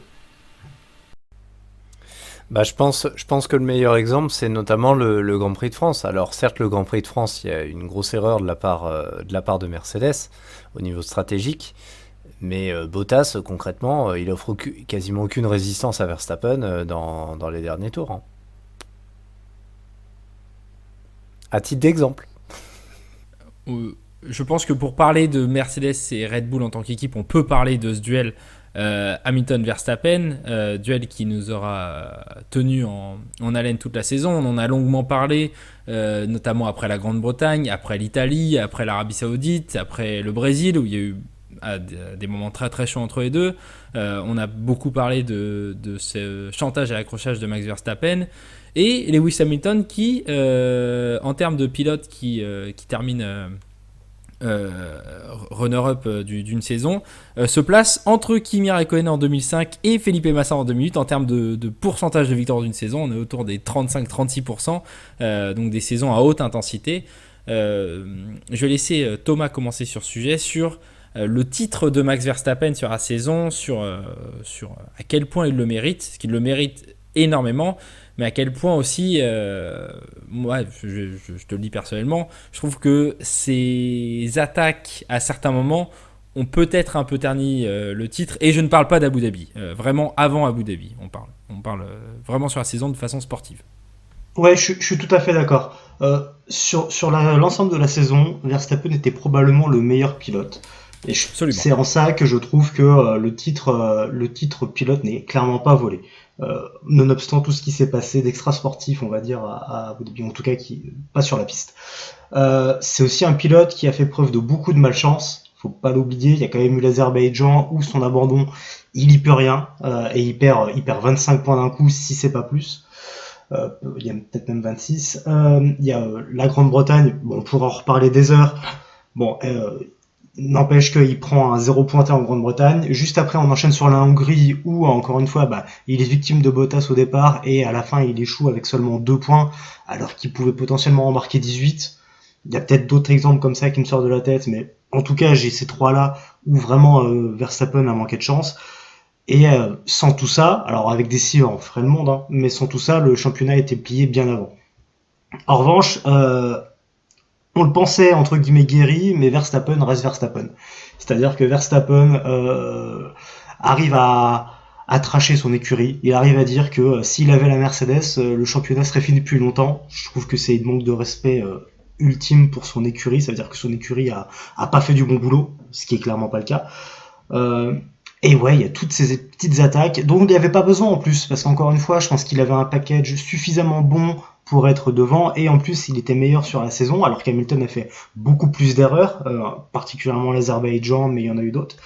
Bah, je pense que le meilleur exemple, c'est notamment le Grand Prix de France. Alors certes, le Grand Prix de France, il y a une grosse erreur de la part de Mercedes au niveau stratégique, mais Bottas, concrètement, il offre quasiment aucune résistance à Verstappen dans les derniers tours, hein. À titre d'exemple. Je pense que pour parler de Mercedes et Red Bull en tant qu'équipe, on peut parler de ce duel Hamilton-Verstappen, duel qui nous aura tenu en haleine toute la saison. On en a longuement parlé, notamment après la Grande-Bretagne, après l'Italie, après l'Arabie Saoudite, après le Brésil, où il y a eu des moments très très chauds entre les deux. On a beaucoup parlé de ce chantage à l'accrochage de Max Verstappen, et Lewis Hamilton qui, en termes de pilote qui termine runner-up d'une saison, se place entre Kimi Räikkönen en 2005 et Felipe Massa en 2008 en termes de pourcentage de victoire d'une saison. On est autour des 35-36%, donc des saisons à haute intensité. Je vais laisser Thomas commencer sur ce sujet, sur le titre de Max Verstappen sur la saison, sur à quel point il le mérite, parce qu'il le mérite énormément, mais à quel point aussi, moi, je te le dis personnellement, je trouve que ces attaques à certains moments ont peut-être un peu terni le titre, et je ne parle pas d'Abu Dhabi, vraiment avant Abu Dhabi, on parle vraiment sur la saison de façon sportive. Ouais, je suis tout à fait d'accord. Sur l'ensemble de la saison, Verstappen était probablement le meilleur pilote. Et c'est en ça que je trouve que le titre pilote n'est clairement pas volé. Nonobstant tout ce qui s'est passé d'extra sportif, on va dire, à Abu Dhabi, en tout cas qui pas sur la piste. C'est aussi un pilote qui a fait preuve de beaucoup de malchance. Faut pas l'oublier. Il y a quand même eu l'Azerbaïdjan où son abandon, il y peut rien, et il perd 25 points d'un coup, si c'est pas plus. Il y a peut-être même 26. Il y a la Grande-Bretagne. Bon, on pourra en reparler des heures. Bon. N'empêche qu'il prend un 0 pointé en Grande-Bretagne. Juste après, on enchaîne sur la Hongrie où, encore une fois, il est victime de Bottas au départ et à la fin, il échoue avec seulement 2 points alors qu'il pouvait potentiellement en marquer 18. Il y a peut-être d'autres exemples comme ça qui me sortent de la tête, mais en tout cas, j'ai ces trois-là où vraiment Verstappen a manqué de chance. Et sans tout ça, alors avec des si on ferait le monde, hein, mais sans tout ça, le championnat a été plié bien avant. En revanche, on le pensait entre guillemets guéri, mais Verstappen reste Verstappen. C'est-à-dire que Verstappen arrive à tracher son écurie. Il arrive à dire que s'il avait la Mercedes, le championnat serait fini depuis longtemps. Je trouve que c'est une manque de respect ultime pour son écurie. Ça veut dire que son écurie a pas fait du bon boulot, ce qui est clairement pas le cas. Et ouais, il y a toutes ces petites attaques dont il n'y avait pas besoin en plus, parce qu'encore une fois, je pense qu'il avait un package suffisamment bon pour être devant, et en plus il était meilleur sur la saison, alors qu'Hamilton a fait beaucoup plus d'erreurs, particulièrement l'Azerbaïdjan, mais il y en a eu d'autres.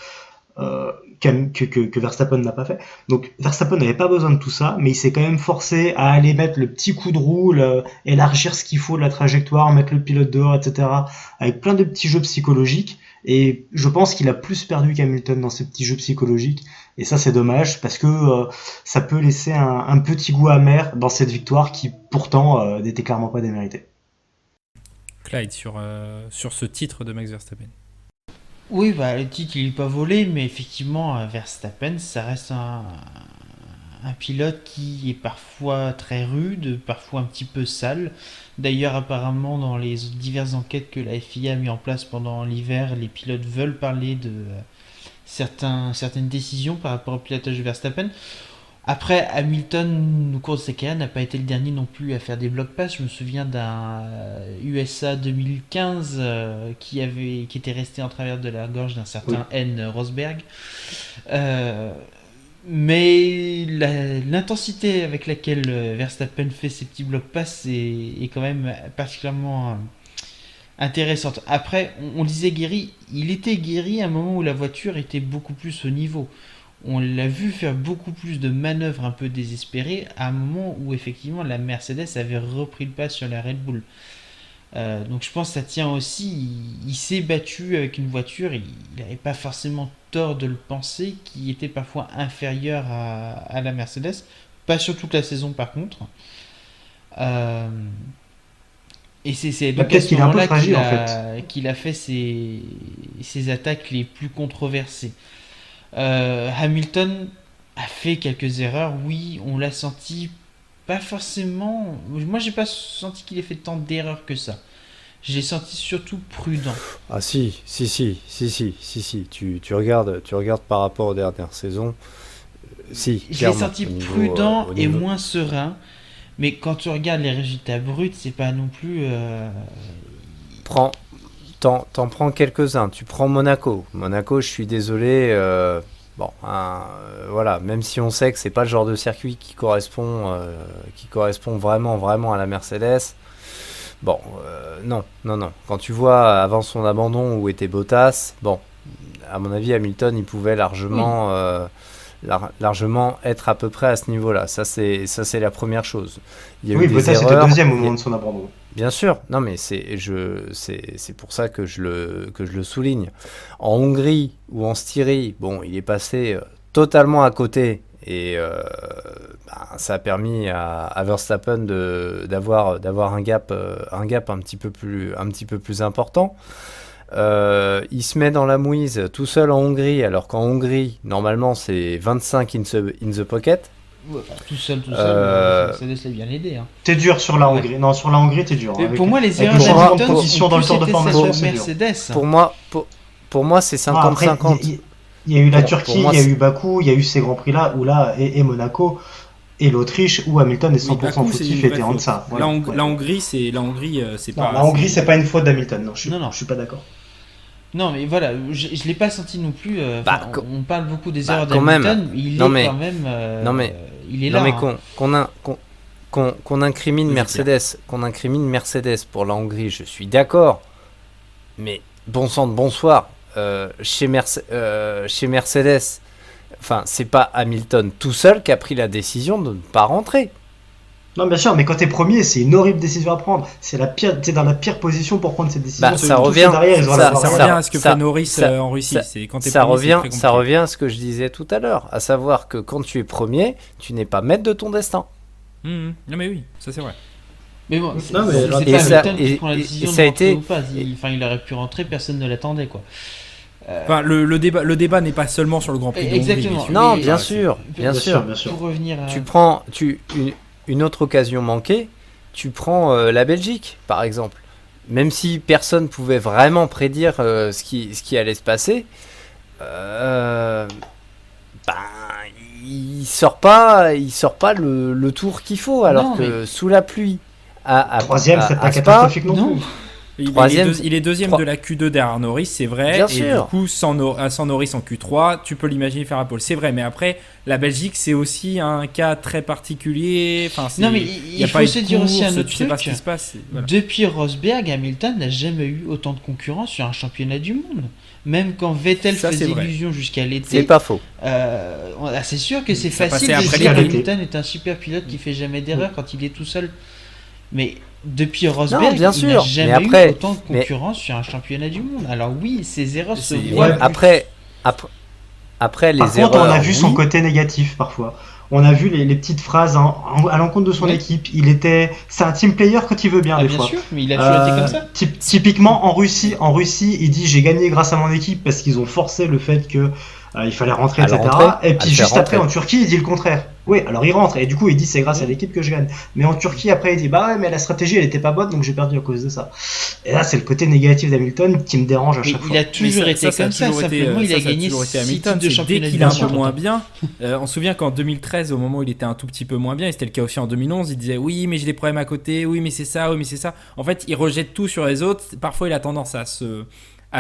que Verstappen n'a pas fait. Donc Verstappen n'avait pas besoin de tout ça, mais il s'est quand même forcé à aller mettre le petit coup de roue, élargir ce qu'il faut de la trajectoire, mettre le pilote dehors, etc. Avec plein de petits jeux psychologiques. Et je pense qu'il a plus perdu qu'Hamilton dans ces petits jeux psychologiques. Et ça, c'est dommage parce que ça peut laisser un petit goût amer dans cette victoire qui, pourtant, n'était clairement pas déméritée. Clyde, sur ce titre de Max Verstappen. Oui, le titre il est pas volé, mais effectivement, Verstappen, ça reste un pilote qui est parfois très rude, parfois un petit peu sale. D'ailleurs, apparemment, dans les diverses enquêtes que la FIA a mis en place pendant l'hiver, les pilotes veulent parler de certaines décisions par rapport au pilotage de Verstappen. Après, Hamilton, au cours de sa carrière, n'a pas été le dernier non plus à faire des block pass. Je me souviens d'un USA 2015 qui était resté en travers de la gorge d'un certain N. Rosberg. Mais l'intensité avec laquelle Verstappen fait ses petits block pass est quand même particulièrement intéressante. Après, on disait guéri, il était guéri à un moment où la voiture était beaucoup plus au niveau. On l'a vu faire beaucoup plus de manœuvres un peu désespérées à un moment où effectivement la Mercedes avait repris le pas sur la Red Bull. Donc je pense que ça tient aussi, il s'est battu avec une voiture, il n'avait pas forcément tort de le penser, qui était parfois inférieure à la Mercedes, pas sur toute la saison par contre. Et c'est donc à ce moment-là qu'il a fait ses attaques les plus controversées. Hamilton a fait quelques erreurs, oui, on l'a senti, pas forcément. Moi, j'ai pas senti qu'il ait fait tant d'erreurs que ça. Je l'ai senti surtout prudent. Ah si. Tu regardes par rapport aux dernières saisons. Si. Je l'ai senti prudent et moins serein. Mais quand tu regardes les résultats bruts, c'est pas non plus. T'en prends quelques-uns. Tu prends Monaco. Monaco, je suis désolé. Voilà. Même si on sait que c'est pas le genre de circuit qui correspond vraiment à la Mercedes. Bon, non. Quand tu vois avant son abandon où était Bottas, bon, à mon avis, Hamilton, il pouvait largement être à peu près à ce niveau-là. Ça, c'est la première chose. Il y a eu des Bottas erreurs. était deuxième au moment de son abandon. Bien sûr, non mais c'est pour ça que je le souligne. En Hongrie ou en Styrie, bon, il est passé totalement à côté et ça a permis à Verstappen d'avoir un gap un petit peu plus important. Il se met dans la mouise tout seul en Hongrie, alors qu'en Hongrie, normalement, c'est 25 in the pocket. Ouais, tout seul, ça laisse bien l'aider. Hein. T'es dur sur la Hongrie. Non, sur la Hongrie, t'es dur. Pour moi, les erreurs d'Hamilton, position dans le tour de formation, c'est Mercedes. Pour moi, c'est 50-50. Il y a eu la Turquie, il y a eu Bakou, il y a eu ces grands prix-là, et Monaco, et l'Autriche, où Hamilton est 100% fautif et était en deçà. La Hongrie, c'est pas... La Hongrie, c'est pas une faute d'Hamilton, non, je suis pas d'accord. Non, mais voilà, je l'ai pas senti non plus. On parle beaucoup des erreurs d'Hamilton, il est là. Non, mais qu'on incrimine Mercedes pour la Hongrie, je suis d'accord. Mais bon sang de bonsoir, chez Mercedes, enfin, c'est pas Hamilton tout seul qui a pris la décision de ne pas rentrer. Non, bien sûr, mais quand t'es premier, c'est une horrible décision à prendre. C'est t'es dans la pire position pour prendre cette décision. Ça revient à ce que fait Norris en Russie. Ça revient à ce que je disais tout à l'heure, à savoir que quand tu es premier, tu n'es pas maître de ton destin. Non mais oui, ça c'est vrai. Mais bon, c'est pas Hamilton qui prend la décision de rentrer ou pas. Il aurait pu rentrer, personne ne l'attendait, quoi. Enfin, le débat n'est pas seulement sur le Grand Prix de Hongrie. Exactement. Non, bien sûr. Pour revenir à... Tu prends une autre occasion manquée, tu prends la Belgique, par exemple. Même si personne pouvait vraiment prédire ce qui allait se passer, il sort pas le tour qu'il faut, alors que sous la pluie. Troisième, c'est pas catastrophique non plus. Il est deuxième de la Q2 derrière Norris, c'est vrai. Bien et sûr. Du coup, sans Norris en Q3, tu peux l'imaginer faire à pole. C'est vrai, mais après, la Belgique, c'est aussi un cas très particulier. Enfin, non, mais il faut se dire aussi un autre truc. Tu sais pas ce qui se passe. Voilà. Depuis Rosberg, Hamilton n'a jamais eu autant de concurrence sur un championnat du monde. Même quand Vettel Ça, c'est faisait vrai. illusion jusqu'à C'est l'été, pas faux. c'est sûr que c'est Ça facile passait de après dire l'été. Hamilton est un super pilote qui fait jamais d'erreur quand il est tout seul. Mais depuis Rosberg, Non, bien il sûr, n'a jamais mais après- eu autant de concurrence sur un championnat du monde. Alors oui, ses erreurs se C'est- voient. Ouais, plus. Après les Par contre, erreurs. on a vu son oui. côté négatif parfois. On a vu les petites phrases à l'encontre de son Oui. équipe. C'est un team player quand il veut bien Ah, des bien fois. sûr, mais il a toujours été Euh, comme ça. Typiquement en Russie, il dit j'ai gagné grâce à mon équipe parce qu'ils ont forcé le fait que il fallait rentrer, À le etc. rentrer, Et à puis le faire juste après rentrer. en Turquie, il dit le contraire. Oui, alors il rentre et du coup il dit c'est grâce à l'équipe que je gagne. Mais en Turquie après il dit bah ouais mais la stratégie elle était pas bonne donc j'ai perdu à cause de ça. Et là c'est le côté négatif d'Hamilton qui me dérange à Mais chaque fois. il a toujours Mais été comme ça. toujours été, Simplement, il a ça gagné toujours été 6 Hamilton. titres de C'est championnat dès du qu'il est un monde. peu moins bien. On se souvient qu'en 2013, au moment où il était un tout petit peu moins bien, et c'était le cas aussi en 2011, il disait oui, mais j'ai des problèmes à côté, oui, mais c'est ça, oui, mais c'est ça. En fait, il rejette tout sur les autres. Parfois, il a tendance à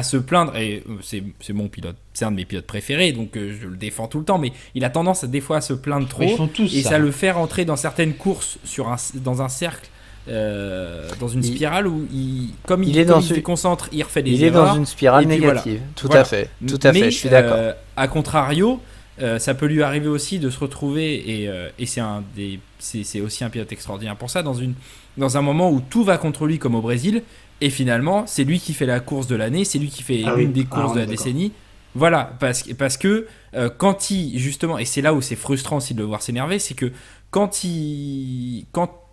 se plaindre, et c'est mon pilote, c'est un de mes pilotes préférés, donc je le défends tout le temps, mais il a tendance des fois à se plaindre trop, Ils font tous et ça. ça le fait rentrer dans certaines courses dans un cercle, dans une Il- spirale où comme il il, est comme dans il se une- concentre, il refait des Il est erreurs. dans une spirale et puis négative. Tout Voilà. à fait. Tout à Mais, fait. Je suis d'accord. À contrario, ça peut lui arriver aussi de se retrouver, et c'est aussi un pilote extraordinaire pour ça, dans un moment où tout va contre lui comme au Brésil, et finalement c'est lui qui fait la course de l'année, c'est lui qui fait Ah oui. une des Ah, courses on de est la d'accord. décennie. Voilà, parce que quand il, justement, et c'est là où c'est frustrant aussi de le voir s'énerver, c'est que quand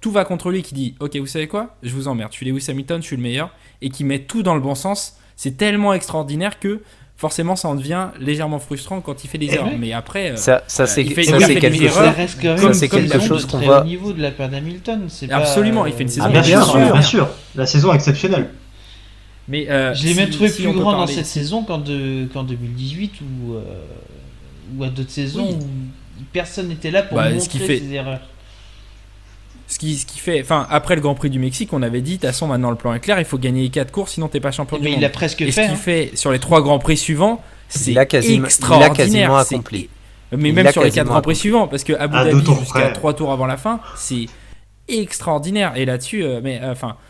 tout va contre lui, qui dit ok, vous savez quoi, je vous emmerde, je suis Lewis Hamilton, je suis le meilleur, et qui met tout dans le bon sens, c'est tellement extraordinaire que forcément ça en devient légèrement frustrant quand il fait des erreurs. ouais. Mais après, Ça, c'est il fait- ça, il c'est fait quelque des chose. Ça erreurs. reste quand même Ça, c'est quelque une chose de qu'on très voit. haut niveau de la part d'Hamilton. C'est Absolument, il fait une saison Ah bien sûr, exceptionnelle. bien sûr. La saison est exceptionnelle. mais Je l'ai même trouvé plus on peut grand dans parler- cette saison qu'en 2018 ou à d'autres saisons Oui. où personne n'était là pour Bah, ce montrer qui fait- ses erreurs. Ce qui fait, enfin, après le Grand Prix du Mexique, on avait dit, de toute façon, maintenant le plan est clair, il faut gagner les 4 courses, sinon t'es pas champion du Mais monde. il a presque Et fait. ce qu'il hein. fait sur les 3 Grands Prix suivants, c'est Il a quasiment extraordinaire. C'est- accompli. Mais Il même l'a sur les 4 quasiment Grands Prix accompli. suivants, parce que Abu À 2 Dhabi tours jusqu'à près. 3 tours avant la fin, c'est extraordinaire. Et là-dessus,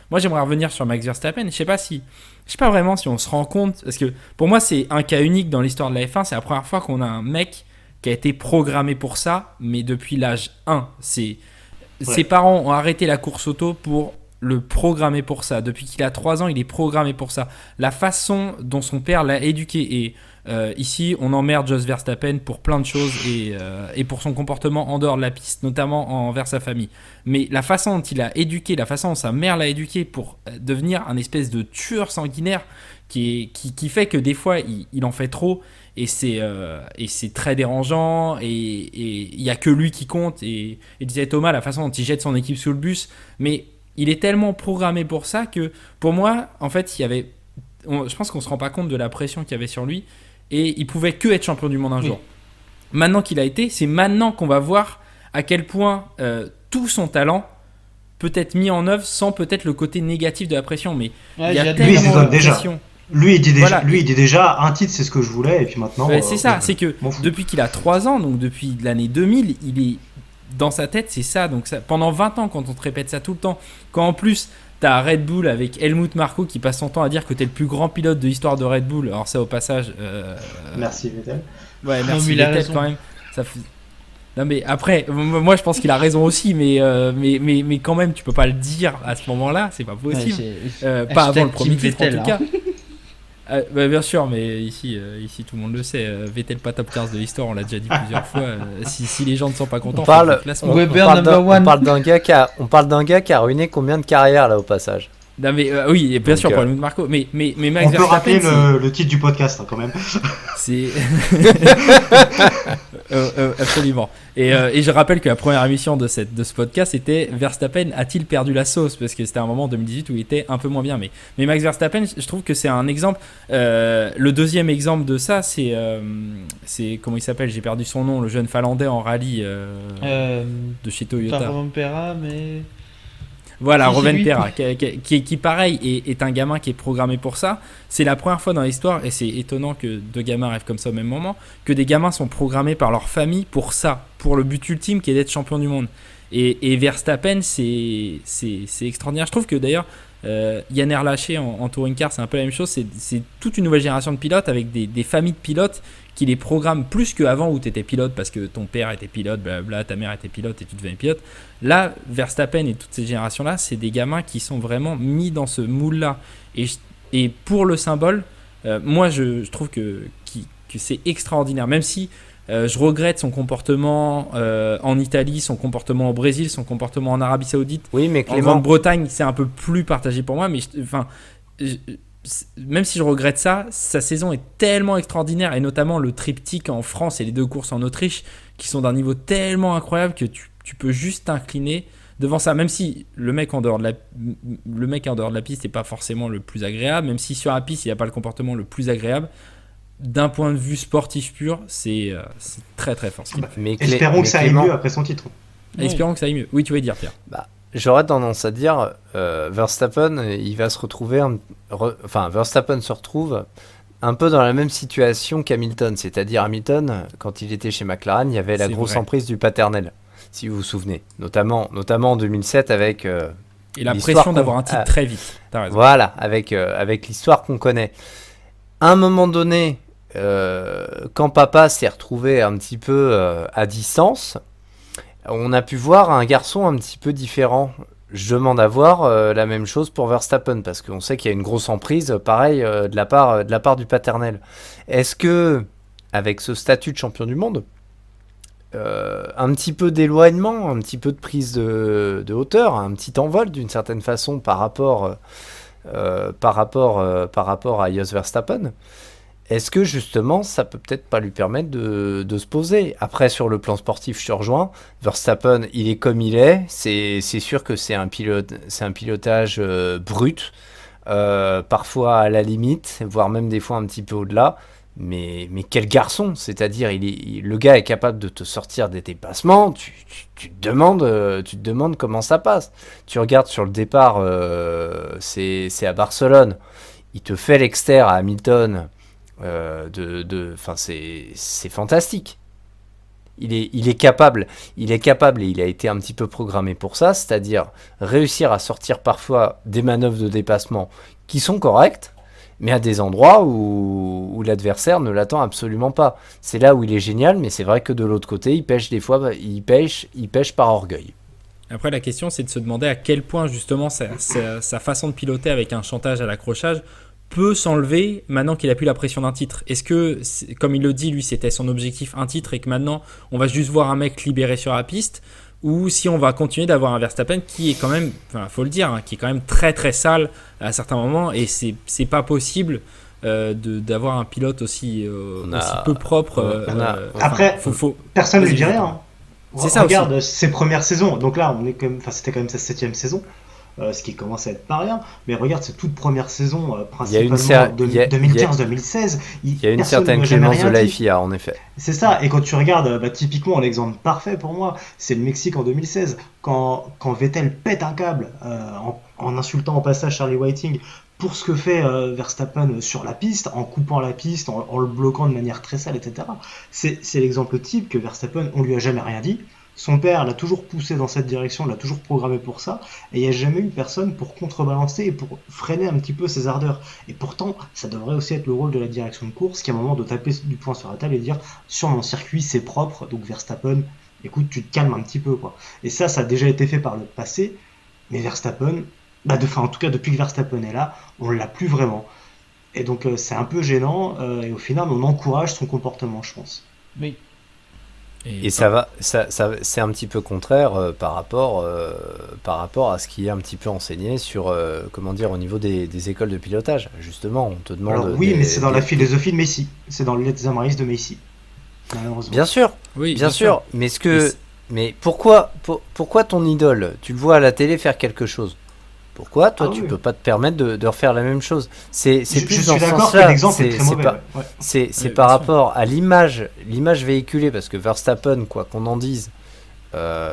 moi j'aimerais revenir sur Max Verstappen. Je sais pas vraiment si on se rend compte, parce que pour moi c'est un cas unique dans l'histoire de la F1. C'est la première fois qu'on a un mec qui a été programmé pour ça, mais depuis l'âge 1. Ses parents ont arrêté la course auto pour le programmer pour ça. Depuis qu'il a 3 ans, il est programmé pour ça. La façon dont son père l'a éduqué, et ici on emmerde Jos Verstappen pour plein de choses, et pour son comportement en dehors de la piste, notamment envers sa famille. Mais la façon dont il a éduqué, la façon dont sa mère l'a éduqué pour devenir un espèce de tueur sanguinaire qui fait que des fois il en fait trop, et c'est très dérangeant, et il n'y a que lui qui compte, et disait Thomas, la façon dont il jette son équipe sous le bus, mais il est tellement programmé pour ça que pour moi en fait je pense qu'on se rend pas compte de la pression qu'il y avait sur lui, et il pouvait que être champion du monde un jour. Maintenant qu'il a été, c'est maintenant qu'on va voir à quel point tout son talent peut être mis en œuvre sans peut-être le côté négatif de la pression, mais Ouais, il y a j'ai hâte Lui, il se tellement donne de déjà. pression. Lui, il dit déjà, Voilà. un titre, c'est ce que je voulais, et puis maintenant. C'est ça, c'est que m'en fous. depuis qu'il a 3 ans, donc depuis l'année 2000, il est dans sa tête, c'est ça. Donc pendant 20 ans, quand on te répète ça tout le temps, quand en plus t'as Red Bull avec Helmut Marko qui passe son temps à dire que t'es le plus grand pilote de l'histoire de Red Bull, alors ça au passage. Merci, Vettel. Ouais, Non, merci mais il a Vettel raison. quand même. Ça fait... Non mais après, moi je pense qu'il a raison aussi, mais quand même tu peux pas le dire à ce moment-là, c'est pas possible. Pas avant le premier titre en Vettel, tout cas. Bien sûr, mais ici tout le monde le sait. Vettel pas top 15 de l'histoire, on l'a déjà dit plusieurs fois. Si les gens ne sont pas contents, On parle, faites le classement. Ouais, Weber parle number on one. parle d'un gars qui a ruiné combien de carrières là au passage. Non mais oui, et bien Donc, sûr pour Helmut Marko, mais Max On peut rappeler Verstappen, le titre du podcast, hein, quand même. c'est absolument. Et je rappelle que la première émission de ce podcast était Verstappen a-t-il perdu la sauce, parce que c'était un moment en 2018 où il était un peu moins bien. Mais Max Verstappen, je trouve que c'est un exemple. Le deuxième exemple de ça, c'est comment il s'appelle, j'ai perdu son nom, le jeune Finlandais en rallye de chez Pas Toyota. Romain Perra, mais. Voilà, Si, c'est Roven lui. Perra, qui pareil est un gamin qui est programmé pour ça. C'est la première fois dans l'histoire, et c'est étonnant que deux gamins arrivent comme ça au même moment, que des gamins sont programmés par leur famille pour ça, pour le but ultime qui est d'être champion du monde. Et Verstappen, c'est extraordinaire. Je trouve que d'ailleurs, Yann Erlaché en touring car, c'est un peu la même chose. C'est toute une nouvelle génération de pilotes avec des familles de pilotes qui les programment plus qu'avant où tu étais pilote parce que ton père était pilote, blablabla, ta mère était pilote et tu devenais pilote. Là, Verstappen et toutes ces générations-là, c'est des gamins qui sont vraiment mis dans ce moule-là. Et pour le symbole, moi je trouve que c'est extraordinaire. Même si je regrette son comportement en Italie, son comportement au Brésil, son comportement en Arabie Saoudite. Oui, mais En Clément, Grande-Bretagne, c'est un peu plus partagé pour moi. Mais même si je regrette ça, sa saison est tellement extraordinaire. Et notamment le triptyque en France et les 2 courses en Autriche qui sont d'un niveau tellement incroyable que tu peux juste t'incliner devant ça. Même si le mec en dehors de la piste n'est pas forcément le plus agréable. Même si sur la piste, il n'a pas le comportement le plus agréable. D'un point de vue sportif pur, c'est très très fort. Espérons que ça aille mieux après son titre. Espérons que ça aille mieux. Oui, tu veux dire, Pierre. J'aurais tendance à dire Verstappen, il va se retrouver. Verstappen se retrouve un peu dans la même situation qu'Hamilton. C'est-à-dire, Hamilton, quand il était chez McLaren, il y avait la grosse emprise du paternel, si vous vous souvenez. Notamment en 2007 avec. Et la pression d'avoir un titre très vite. T'as raison. Voilà, avec l'histoire qu'on connaît. À un moment donné. Quand papa s'est retrouvé un petit peu à distance, on a pu voir un garçon un petit peu différent. Je demande à voir la même chose pour Verstappen, parce qu'on sait qu'il y a une grosse emprise, pareil, de la part du paternel. Est-ce que, avec ce statut de champion du monde, un petit peu d'éloignement, un petit peu de prise de hauteur, un petit envol d'une certaine façon par rapport à Jos Verstappen, est-ce que justement ça peut peut-être pas lui permettre de se poser? Après, sur le plan sportif, je te rejoins. Verstappen, il est comme il est. C'est sûr que c'est un pilotage brut, parfois à la limite, voire même des fois un petit peu au-delà. Mais quel garçon! C'est-à-dire, le gars est capable de te sortir des dépassements. Tu te demandes comment ça passe. Tu regardes sur le départ, c'est à Barcelone. Il te fait l'exter à Hamilton. C'est fantastique. Il est capable et il a été un petit peu programmé pour ça, c'est-à-dire réussir à sortir parfois des manœuvres de dépassement qui sont correctes, mais à des endroits où l'adversaire ne l'attend absolument pas. C'est là où il est génial, mais c'est vrai que de l'autre côté, il pêche des fois, il pêche par orgueil. Après, la question, c'est de se demander à quel point justement sa façon de piloter avec un chantage à l'accrochage peut s'enlever maintenant qu'il a plus la pression d'un titre. Est-ce que, comme il le dit, lui, c'était son objectif, un titre, et que maintenant, on va juste voir un mec libéré sur la piste, ou si on va continuer d'avoir un Verstappen qui est quand même, faut le dire, qui est quand même très très sale à certains moments, et c'est pas possible d'avoir un pilote aussi peu propre. Après, personne ne lui dit rien. Hein. C'est ça. Regarde aussi. ses premières saisons. Donc là, c'était quand même sa 7e saison. Ce qui commence à être pas rien, mais regarde ses toutes premières saisons, principalement 2015-2016. Il y a une certaine clémence de la FIA, en effet. C'est ça, et quand tu regardes, typiquement l'exemple parfait pour moi, c'est le Mexique en 2016, quand Vettel pète un câble en insultant au passage Charlie Whiting pour ce que fait Verstappen sur la piste, en coupant la piste, en le bloquant de manière très sale, etc. C'est l'exemple type que Verstappen, on lui a jamais rien dit. Son père l'a toujours poussé dans cette direction, l'a toujours programmé pour ça, et il n'y a jamais eu personne pour contrebalancer et pour freiner un petit peu ses ardeurs. Et pourtant, ça devrait aussi être le rôle de la direction de course, qui à un moment de taper du poing sur la table et dire « sur mon circuit, c'est propre, donc Verstappen, écoute, tu te calmes un petit peu. » quoi. Et ça a déjà été fait par le passé, mais Verstappen, en tout cas depuis que Verstappen est là, on ne l'a plus vraiment. Et donc c'est un peu gênant, et au final, on encourage son comportement, je pense. Oui. Et c'est un petit peu contraire par rapport à ce qui est un petit peu enseigné sur au niveau des écoles de pilotage. Justement, on te demande. Alors oui, mais c'est dans la philosophie de Messi, c'est dans le Let's Amaris de Messi. Malheureusement. Bien sûr, oui, bien sûr. Mais pourquoi ton idole, tu le vois à la télé faire quelque chose? Pourquoi toi tu peux pas te permettre de refaire la même chose? C'est plus dans ce sens-là. L'exemple est très mauvais. C'est par rapport à l'image véhiculée, parce que Verstappen, quoi qu'on en dise,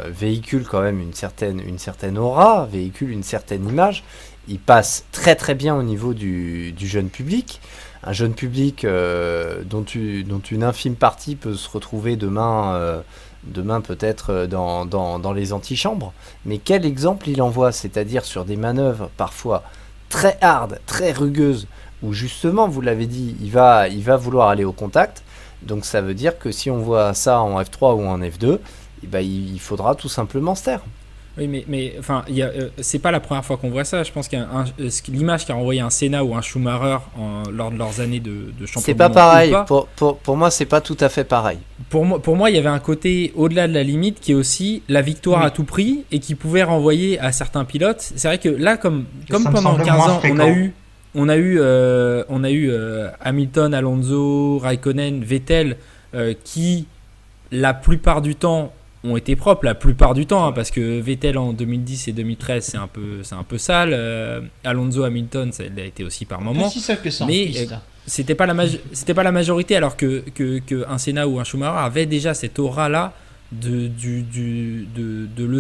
véhicule quand même une certaine aura, véhicule une certaine image. Il passe très très bien au niveau du jeune public. Un jeune public dont une infime partie peut se retrouver demain peut-être dans les antichambres, mais quel exemple il envoie, c'est-à-dire sur des manœuvres parfois très hard, très rugueuse, où justement, vous l'avez dit, il va vouloir aller au contact. Donc ça veut dire que si on voit ça en F3 ou en F2, il faudra tout simplement se taire. Oui, mais enfin, c'est pas la première fois qu'on voit ça. Je pense qu'il y a l'image qu'a renvoyé un Senna ou un Schumacher lors de leurs années de champion C'est du pas monde pareil. ou pas. Pour moi, c'est pas tout à fait pareil. Pour moi, il y avait un côté au-delà de la limite qui est aussi la victoire Oui. à tout prix et qui pouvait renvoyer à certains pilotes. C'est vrai que là, comme Ça me pendant semblait 15 moins ans, fréquent. on a eu Hamilton, Alonso, Raikkonen, Vettel, qui la plupart du temps ont été propres, la plupart du temps, hein, parce que Vettel en 2010 et 2013 c'est un peu sale. Alonso, Hamilton, ça l'a été aussi par Pas moment. si ça que ça en Mais piste. c'était pas la majorité, alors que un Senna ou un Schumacher avait déjà cette aura là du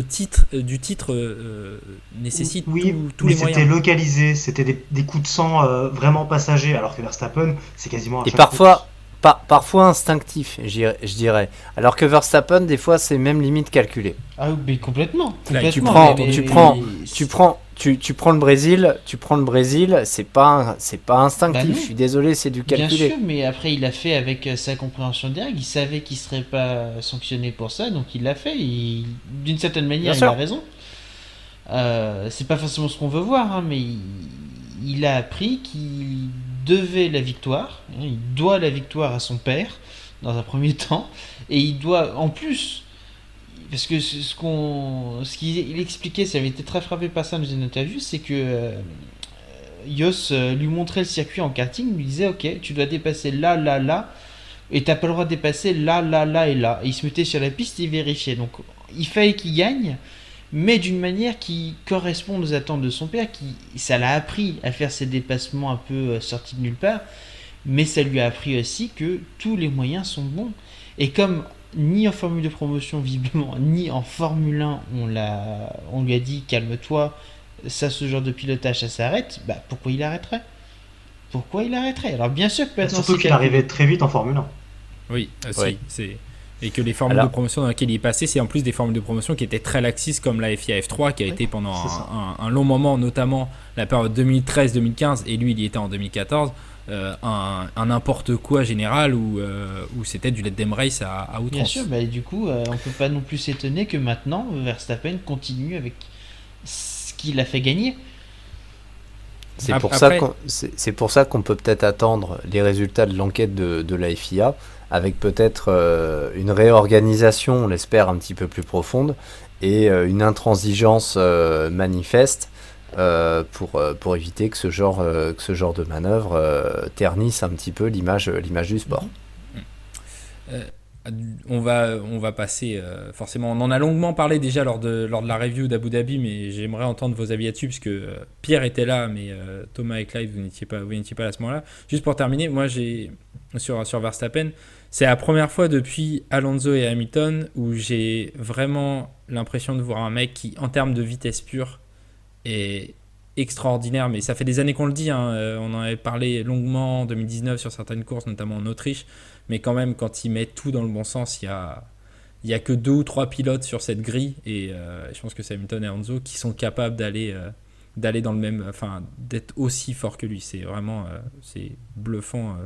titre nécessite Oui, tous mais les c'était moyens. localisé, c'était des coups de sang vraiment passagers, alors que Verstappen, c'est quasiment à Et chaque parfois, parfois instinctif, je dirais. Alors que Verstappen, des fois, c'est même limite calculé. Ah oui, mais complètement. Là, complètement. Tu prends, mais- tu prends le Brésil, c'est pas instinctif. Bah non. Je suis désolé, c'est du Bien calculé. sûr, mais après il l'a fait avec sa compréhension des règles. Il savait qu'il serait pas sanctionné pour ça, donc il l'a fait. D'une certaine manière, Bien il sûr. a raison. C'est pas forcément ce qu'on veut voir, hein, mais il a appris qu'il devait la victoire. Hein, il doit la victoire à son père dans un premier temps, et il doit en plus, parce que ce qu'il expliquait, ça avait été très frappé par ça dans une interview, c'est que Yos lui montrait le circuit en karting, lui disait ok, tu dois dépasser là, là, là, et t'as pas le droit de dépasser là, là, là et là. Et il se mettait sur la piste et il vérifiait. Donc il fallait qu'il gagne, mais d'une manière qui corresponde aux attentes de son père, ça l'a appris à faire ses dépassements un peu sortis de nulle part, mais ça lui a appris aussi que tous les moyens sont bons. Et comme ni en formule de promotion visiblement, ni en Formule 1, on lui a dit calme-toi, ça, ce genre de pilotage, ça s'arrête, bah pourquoi il arrêterait? Pourquoi il arrêterait? Alors bien sûr que maintenant Surtout c'est qu'il calculé. arrivait très vite en Formule 1. Oui, Oui. et que les formules Alors- de promotion dans lesquelles il est passé, c'est en plus des formules de promotion qui étaient très laxistes, comme la FIA F3 qui a Oui, été pendant c'est ça. un long moment, notamment la période 2013-2015, et lui il y était en 2014, un n'importe quoi général où c'était du let them race à Bien outrance. sûr, bah, et du coup, on peut pas non plus s'étonner que maintenant Verstappen continue avec ce qu'il a fait gagner. C'est Après- pour ça qu'on peut peut-être attendre les résultats de l'enquête de la FIA, avec peut-être une réorganisation, on l'espère, un petit peu plus profonde, et une intransigeance manifeste pour éviter que ce genre de manœuvre ternisse un petit peu l'image du sport. Euh, on va passer forcément. On en a longuement parlé déjà lors de la review d'Abu Dhabi, mais j'aimerais entendre vos avis là-dessus parce que Pierre était là, mais Thomas et Clive, vous n'étiez pas là à ce moment-là. Juste pour terminer, moi j'ai sur Verstappen, c'est la première fois depuis Alonso et Hamilton où j'ai vraiment l'impression de voir un mec qui, en termes de vitesse pure, est extraordinaire. Mais ça fait des années qu'on le dit, hein, on en avait parlé longuement en 2019 sur certaines courses, notamment en Autriche. Mais quand même, quand il met tout dans le bon sens, il y a que 2 ou 3 pilotes sur cette grille, et je pense que c'est Hamilton et Alonso qui sont capables d'aller dans le même, enfin, d'être aussi fort que lui. C'est vraiment c'est bluffant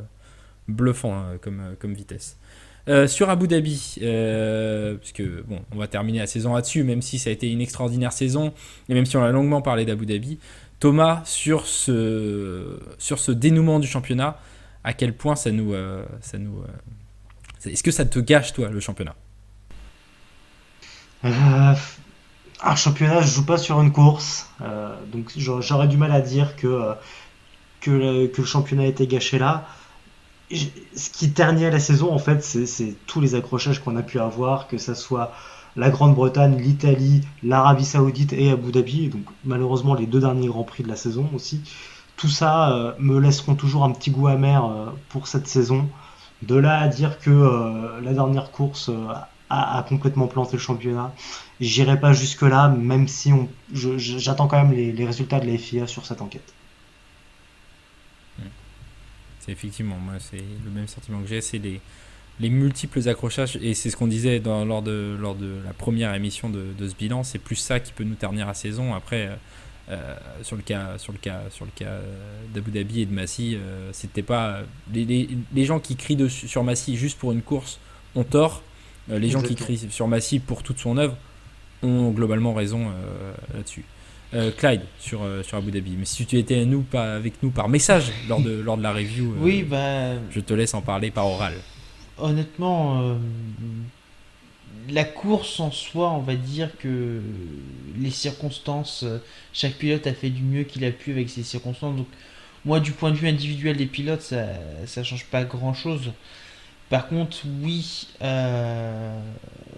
comme vitesse. Sur Abu Dhabi, puisque bon, on va terminer la saison là-dessus, même si ça a été une extraordinaire saison, et même si on a longuement parlé d'Abu Dhabi. Thomas, sur ce dénouement du championnat, à quel point est-ce que ça te gâche, toi, le championnat? Un championnat, je joue pas sur une course, donc j'aurais du mal à dire que le championnat était gâché là. Ce qui ternit la saison, en fait, c'est tous les accrochages qu'on a pu avoir, que ça soit la Grande-Bretagne, l'Italie, l'Arabie Saoudite et Abu Dhabi, donc malheureusement les 2 derniers Grands Prix de la saison aussi. Tout ça me laisseront toujours un petit goût amer pour cette saison. De là à dire que la dernière course a complètement planté le championnat, j'irai pas jusque-là, même si j'attends quand même les résultats de la FIA sur cette enquête. C'est effectivement, moi, c'est le même sentiment que j'ai, c'est les multiples accrochages, et c'est ce qu'on disait lors de la première émission de ce bilan, c'est plus ça qui peut nous ternir la saison. Après, Sur le cas d'Abu Dhabi et de Massy, c'était pas les gens qui crient sur Massy juste pour une course ont tort. Les gens qui crient sur Massy pour toute son œuvre ont globalement raison là-dessus. Clyde sur Abu Dhabi. Mais si tu étais avec nous par message lors de la review, Oui, je te laisse en parler par oral. honnêtement, la course en soi, on va dire que les circonstances, chaque pilote a fait du mieux qu'il a pu avec ces circonstances. Donc, moi, du point de vue individuel des pilotes, ça change pas grand-chose. Par contre, oui,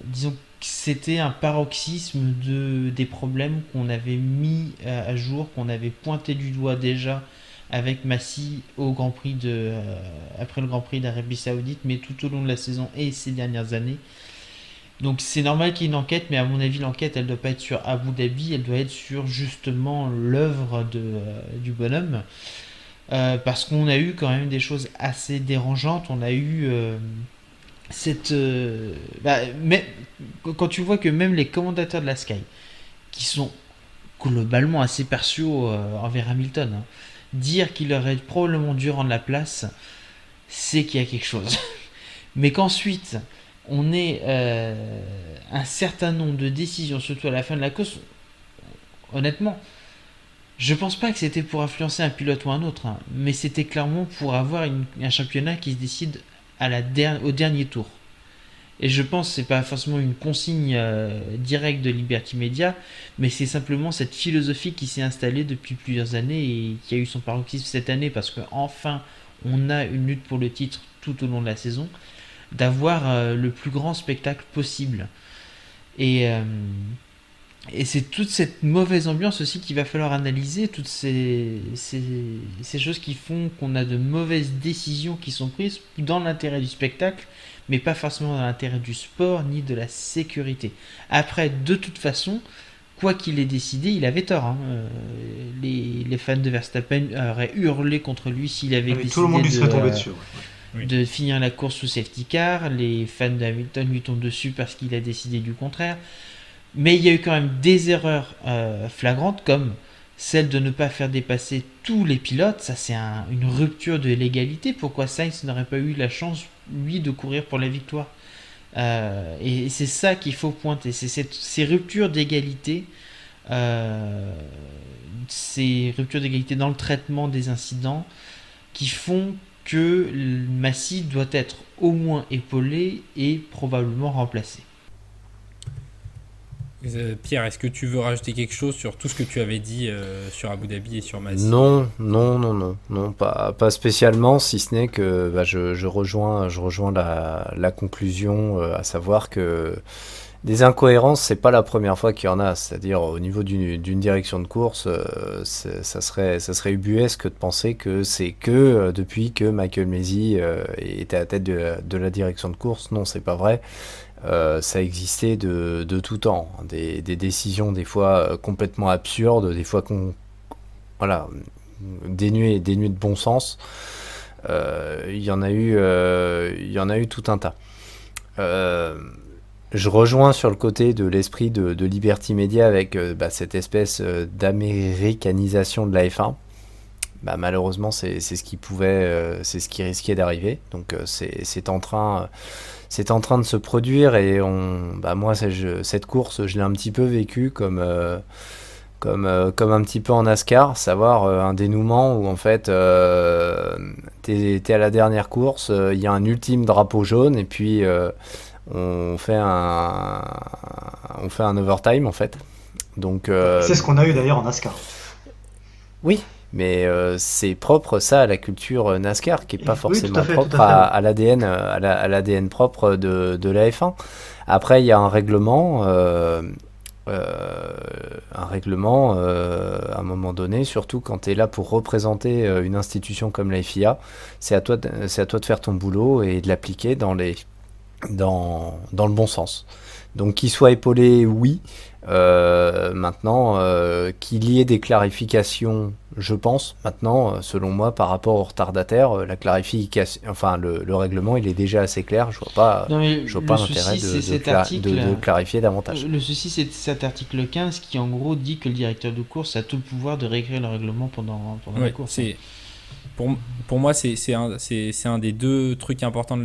disons que c'était un paroxysme des problèmes qu'on avait mis à jour, qu'on avait pointé du doigt déjà avec Massy après le Grand Prix d'Arabie Saoudite, mais tout au long de la saison et ces dernières années. Donc c'est normal qu'il y ait une enquête, mais à mon avis l'enquête elle doit pas être sur Abu Dhabi, elle doit être sur justement l'œuvre du bonhomme. Parce qu'on a eu quand même des choses assez dérangeantes. On a eu mais quand tu vois que même les commentateurs de la Sky, qui sont globalement assez partiaux envers Hamilton, hein, dire qu'il aurait probablement dû rendre la place, c'est qu'il y a quelque chose. Mais qu'ensuite on ait un certain nombre de décisions, surtout à la fin de la course, honnêtement, je pense pas que c'était pour influencer un pilote ou un autre, hein, mais c'était clairement pour avoir un championnat qui se décide au dernier tour. Et je pense que c'est pas forcément une consigne directe de Liberty Media, mais c'est simplement cette philosophie qui s'est installée depuis plusieurs années et qui a eu son paroxysme cette année parce que enfin on a une lutte pour le titre tout au long de la saison, d'avoir le plus grand spectacle possible. Et c'est toute cette mauvaise ambiance aussi qu'il va falloir analyser, toutes ces choses qui font qu'on a de mauvaises décisions qui sont prises dans l'intérêt du spectacle, mais pas forcément dans l'intérêt du sport ni de la sécurité. Après, de toute façon, quoi qu'il ait décidé, il avait tort. Hein. Les fans de Verstappen auraient hurlé contre lui s'il avait décidé tout le monde lui serait tombé dessus. de finir la course sous safety car. Les fans de Hamilton lui tombent dessus parce qu'il a décidé du contraire. Mais il y a eu quand même des erreurs flagrantes comme celle de ne pas faire dépasser tous les pilotes. Ça, c'est une rupture de l'égalité. Pourquoi Sainz n'aurait pas eu la chance, lui, de courir pour la victoire et c'est ça qu'il faut pointer. C'est ces ruptures d'égalité. Ces ruptures d'égalité dans le traitement des incidents qui font que Massy doit être au moins épaulé et probablement remplacé. Pierre, est-ce que tu veux rajouter quelque chose sur tout ce que tu avais dit sur Abu Dhabi et sur Massy ? Non, pas spécialement, si ce n'est que je rejoins la conclusion, à savoir que des incohérences, c'est pas la première fois qu'il y en a. C'est-à-dire au niveau d'une direction de course, ça serait ubuesque de penser que c'est que depuis que Michael Masi était à la tête de la direction de course. Non, c'est pas vrai. Ça existait de tout temps. Des décisions des fois complètement absurdes, des fois dénuées de bon sens. Il y en a eu tout un tas. Je rejoins sur le côté de l'esprit de Liberty Media avec cette espèce d'américanisation de la F1. Malheureusement, c'est ce qui risquait d'arriver. Donc c'est en train de se produire et moi cette course, je l'ai un petit peu vécue comme un petit peu en NASCAR, savoir un dénouement où en fait t'es à la dernière course, il y a un ultime drapeau jaune et puis on fait un overtime en fait. Donc c'est ce qu'on a eu d'ailleurs en NASCAR. Oui. Mais c'est propre ça à la culture NASCAR qui est pas forcément propre à l'ADN propre de la F1. Après il y a un règlement à un moment donné, surtout quand tu es là pour représenter une institution comme la FIA, c'est à toi de faire ton boulot et de l'appliquer dans le bon sens. Donc qu'il soit épaulé, oui. Maintenant, qu'il y ait des clarifications, je pense. Maintenant, selon moi, par rapport aux retardataires, la clarification, enfin le règlement, il est déjà assez clair. Je vois pas l'intérêt de clarifier davantage. Le souci, c'est cet article 15 qui, en gros, dit que le directeur de course a tout le pouvoir de réécrire le règlement pendant la course. Pour moi, c'est un des deux trucs importants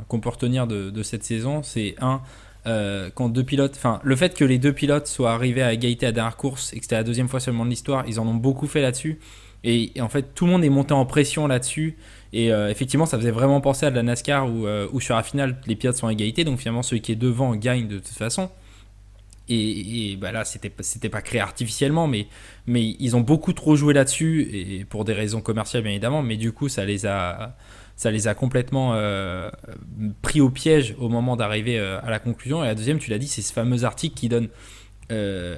qu'on peut retenir de cette saison. C'est quand deux pilotes, le fait que les deux pilotes soient arrivés à égalité à la dernière course et que c'était la deuxième fois seulement de l'histoire, ils en ont beaucoup fait là-dessus. Et en fait, tout le monde est monté en pression là-dessus. Et effectivement, ça faisait vraiment penser à de la NASCAR où sur la finale, les pilotes sont à égalité. Donc finalement, celui qui est devant gagne de toute façon. Et là, c'était pas créé artificiellement, mais ils ont beaucoup trop joué là-dessus, et pour des raisons commerciales bien évidemment, mais du coup ça les a complètement pris au piège au moment d'arriver à la conclusion. Et la deuxième, tu l'as dit, c'est ce fameux article qui donne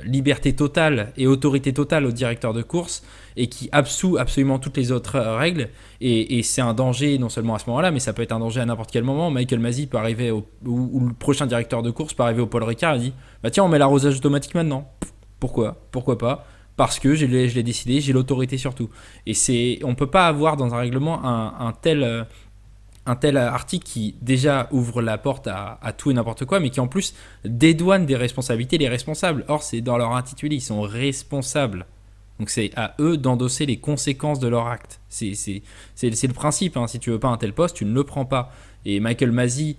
liberté totale et autorité totale au directeur de course et qui absout absolument toutes les autres règles, et c'est un danger non seulement à ce moment-là, mais ça peut être un danger à n'importe quel moment. Michael Masi peut arriver ou le prochain directeur de course peut arriver au Paul Ricard et dit bah tiens, on met l'arrosage automatique maintenant. Pourquoi pas? Parce que je l'ai décidé, j'ai l'autorité sur tout. Et on peut pas avoir dans un règlement un tel article qui déjà ouvre la porte à tout et n'importe quoi, mais qui en plus dédouane des responsabilités les responsables. Or, c'est dans leur intitulé, ils sont responsables. Donc c'est à eux d'endosser les conséquences de leur acte. C'est le principe, hein. Si tu veux pas un tel poste, tu ne le prends pas. Et Michael Masi,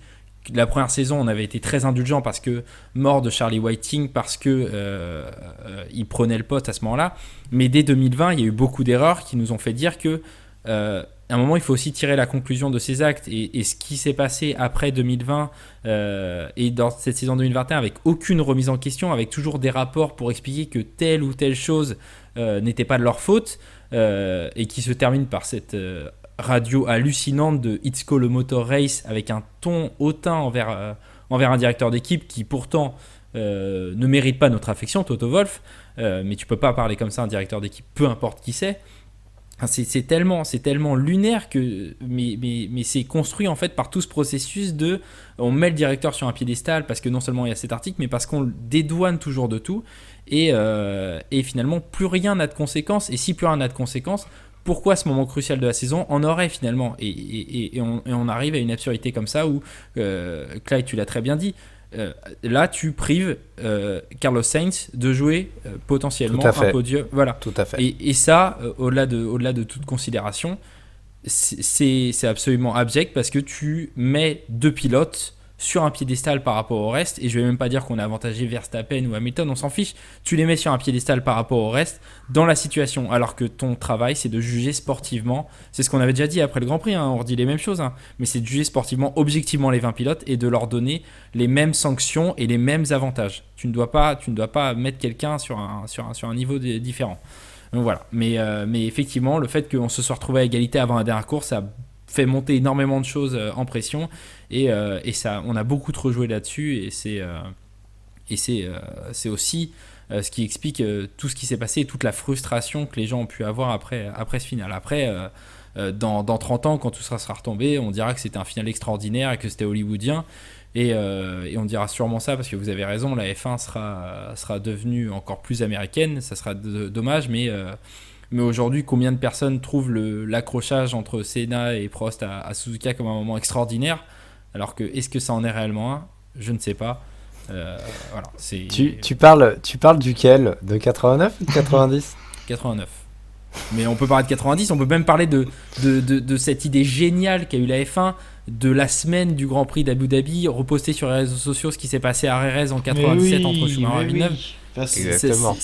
la première saison, on avait été très indulgent parce que mort de Charlie Whiting, parce que il prenait le poste à ce moment-là. Mais dès 2020, il y a eu beaucoup d'erreurs qui nous ont fait dire que à un moment, il faut aussi tirer la conclusion de ces actes, et ce qui s'est passé après 2020 et dans cette saison 2021, avec aucune remise en question, avec toujours des rapports pour expliquer que telle ou telle chose n'était pas de leur faute, et qui se termine par cette radio hallucinante de It's Called a Motor Race, avec un ton hautain envers un directeur d'équipe qui pourtant ne mérite pas notre affection, Toto Wolff, mais tu peux pas parler comme ça à un directeur d'équipe, peu importe qui c'est. C'est tellement lunaire mais c'est construit en fait par tout ce processus on met le directeur sur un piédestal parce que non seulement il y a cet article, mais parce qu'on le dédouane toujours de tout, et finalement plus rien n'a de conséquences. Et si plus rien n'a de conséquences, pourquoi ce moment crucial de la saison en aurait finalement, et on arrive à une absurdité comme ça où Clyde, tu l'as très bien dit, là tu prives Carlos Sainz de jouer potentiellement un podium, voilà. Tout à fait. Et ça, au-delà de toute considération, c'est absolument abject, parce que tu mets deux pilotes sur un piédestal par rapport au reste, et je vais même pas dire qu'on a avantagé Verstappen ou Hamilton, on s'en fiche, tu les mets sur un piédestal par rapport au reste dans la situation, alors que ton travail c'est de juger sportivement, c'est ce qu'on avait déjà dit après le Grand Prix, hein, on redit les mêmes choses, hein, mais c'est de juger sportivement, objectivement les 20 pilotes, et de leur donner les mêmes sanctions et les mêmes avantages. Tu ne dois pas mettre quelqu'un sur un niveau différent. Donc voilà, mais effectivement, le fait qu'on se soit retrouvé à égalité avant la dernière course, ça fait monter énormément de choses en pression, et ça, on a beaucoup trop joué là-dessus, et c'est aussi ce qui explique tout ce qui s'est passé et toute la frustration que les gens ont pu avoir après ce final. Après, dans 30 ans, quand tout ça sera retombé, on dira que c'était un final extraordinaire et que c'était hollywoodien, et on dira sûrement ça, parce que vous avez raison, la F1 sera devenue encore plus américaine, ça sera dommage, mais aujourd'hui, combien de personnes trouvent l'accrochage entre Senna et Prost à Suzuka comme un moment extraordinaire, alors que est-ce que ça en est réellement un ? Je ne sais pas. Voilà, tu parles duquel ? De 89 ou de 90 ? 89. Mais on peut parler de 90, on peut même parler de cette idée géniale qu'a eu la F1, de la semaine du Grand Prix d'Abu Dhabi, reposter sur les réseaux sociaux ce qui s'est passé à Jerez en 97 entre Schumacher et Villeneuve. Exactement.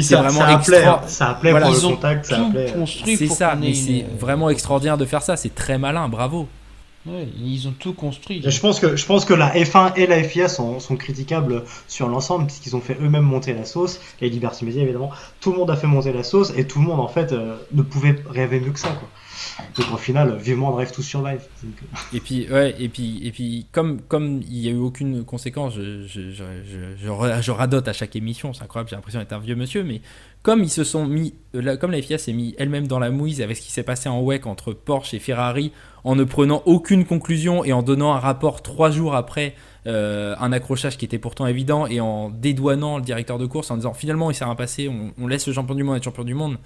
Ça appelait voilà, pour le contact, ça appelait. C'est ça, mais c'est vraiment extraordinaire de faire ça, c'est très malin, bravo. Ouais, ils ont tout construit. Je pense que la F1 et la FIA sont critiquables sur l'ensemble, puisqu'ils ont fait eux-mêmes monter la sauce, et Liberty Media évidemment. Tout le monde a fait monter la sauce, et tout le monde en fait ne pouvait rêver mieux que ça, quoi. Donc au final, vivement Drive to Survive. Et puis comme il n'y a eu aucune conséquence, je radote à chaque émission, c'est incroyable, j'ai l'impression d'être un vieux monsieur, mais comme ils se sont mis, comme la FIA s'est mis elle-même dans la mouise avec ce qui s'est passé en WEC entre Porsche et Ferrari, en ne prenant aucune conclusion et en donnant un rapport 3 jours après un accrochage qui était pourtant évident, et en dédouanant le directeur de course en disant finalement il s'est rien passé, on laisse le champion du monde être champion du monde,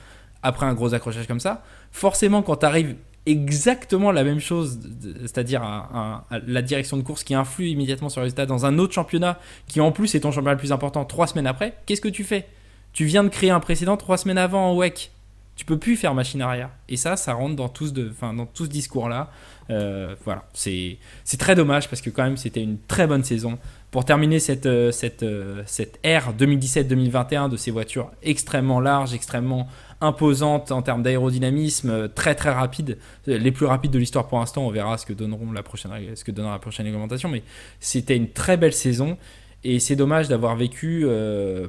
après un gros accrochage comme ça. Forcément, quand tu arrives exactement la même chose, c'est-à-dire à la direction de course qui influe immédiatement sur le résultat dans un autre championnat qui en plus est ton championnat le plus important 3 semaines après, qu'est-ce que tu fais? Tu viens de créer un précédent 3 semaines avant en WEC. Tu peux plus faire machine arrière. Et ça rentre dans tout ce discours-là. Voilà, c'est très dommage parce que quand même c'était une très bonne saison. Pour terminer cette ère 2017-2021 de ces voitures extrêmement larges, extrêmement imposantes en termes d'aérodynamisme, très très rapides, les plus rapides de l'histoire pour l'instant, on verra ce que donnera la prochaine réglementation, mais c'était une très belle saison. Et c'est dommage d'avoir vécu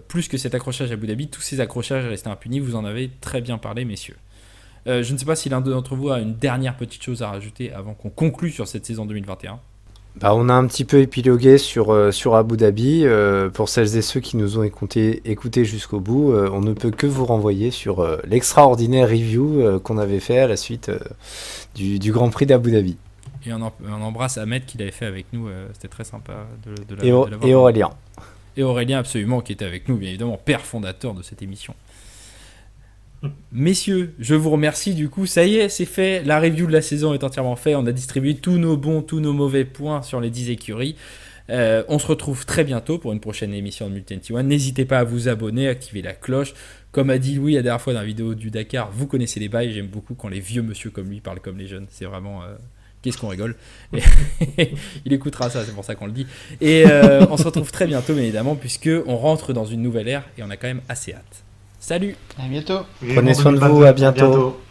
plus que cet accrochage à Abu Dhabi. Tous ces accrochages restés impunis, vous en avez très bien parlé, messieurs. Je ne sais pas si l'un d'entre vous a une dernière petite chose à rajouter avant qu'on conclue sur cette saison 2021. Bah, on a un petit peu épilogué sur Abu Dhabi. Pour celles et ceux qui nous ont écoutés jusqu'au bout, on ne peut que vous renvoyer sur l'extraordinaire review qu'on avait fait à la suite du Grand Prix d'Abu Dhabi. Et on embrasse Ahmed qui l'avait fait avec nous, c'était très sympa de l'avoir. Et Aurélien. Et Aurélien, absolument, qui était avec nous, bien évidemment, père fondateur de cette émission. Messieurs, je vous remercie du coup, ça y est, c'est fait, la review de la saison est entièrement faite, on a distribué tous nos bons, tous nos mauvais points sur les 10 écuries. On se retrouve très bientôt pour une prochaine émission de Multi-21. N'hésitez pas à vous abonner, activer la cloche. Comme a dit Louis la dernière fois dans la vidéo du Dakar, vous connaissez les bails, j'aime beaucoup quand les vieux monsieur comme lui parlent comme les jeunes, c'est vraiment... Qu'est-ce qu'on rigole. Il écoutera ça, c'est pour ça qu'on le dit. Et on se retrouve très bientôt, bien évidemment, puisqu'on rentre dans une nouvelle ère et on a quand même assez hâte. Salut! À bientôt! Prenez soin de vous, à bientôt.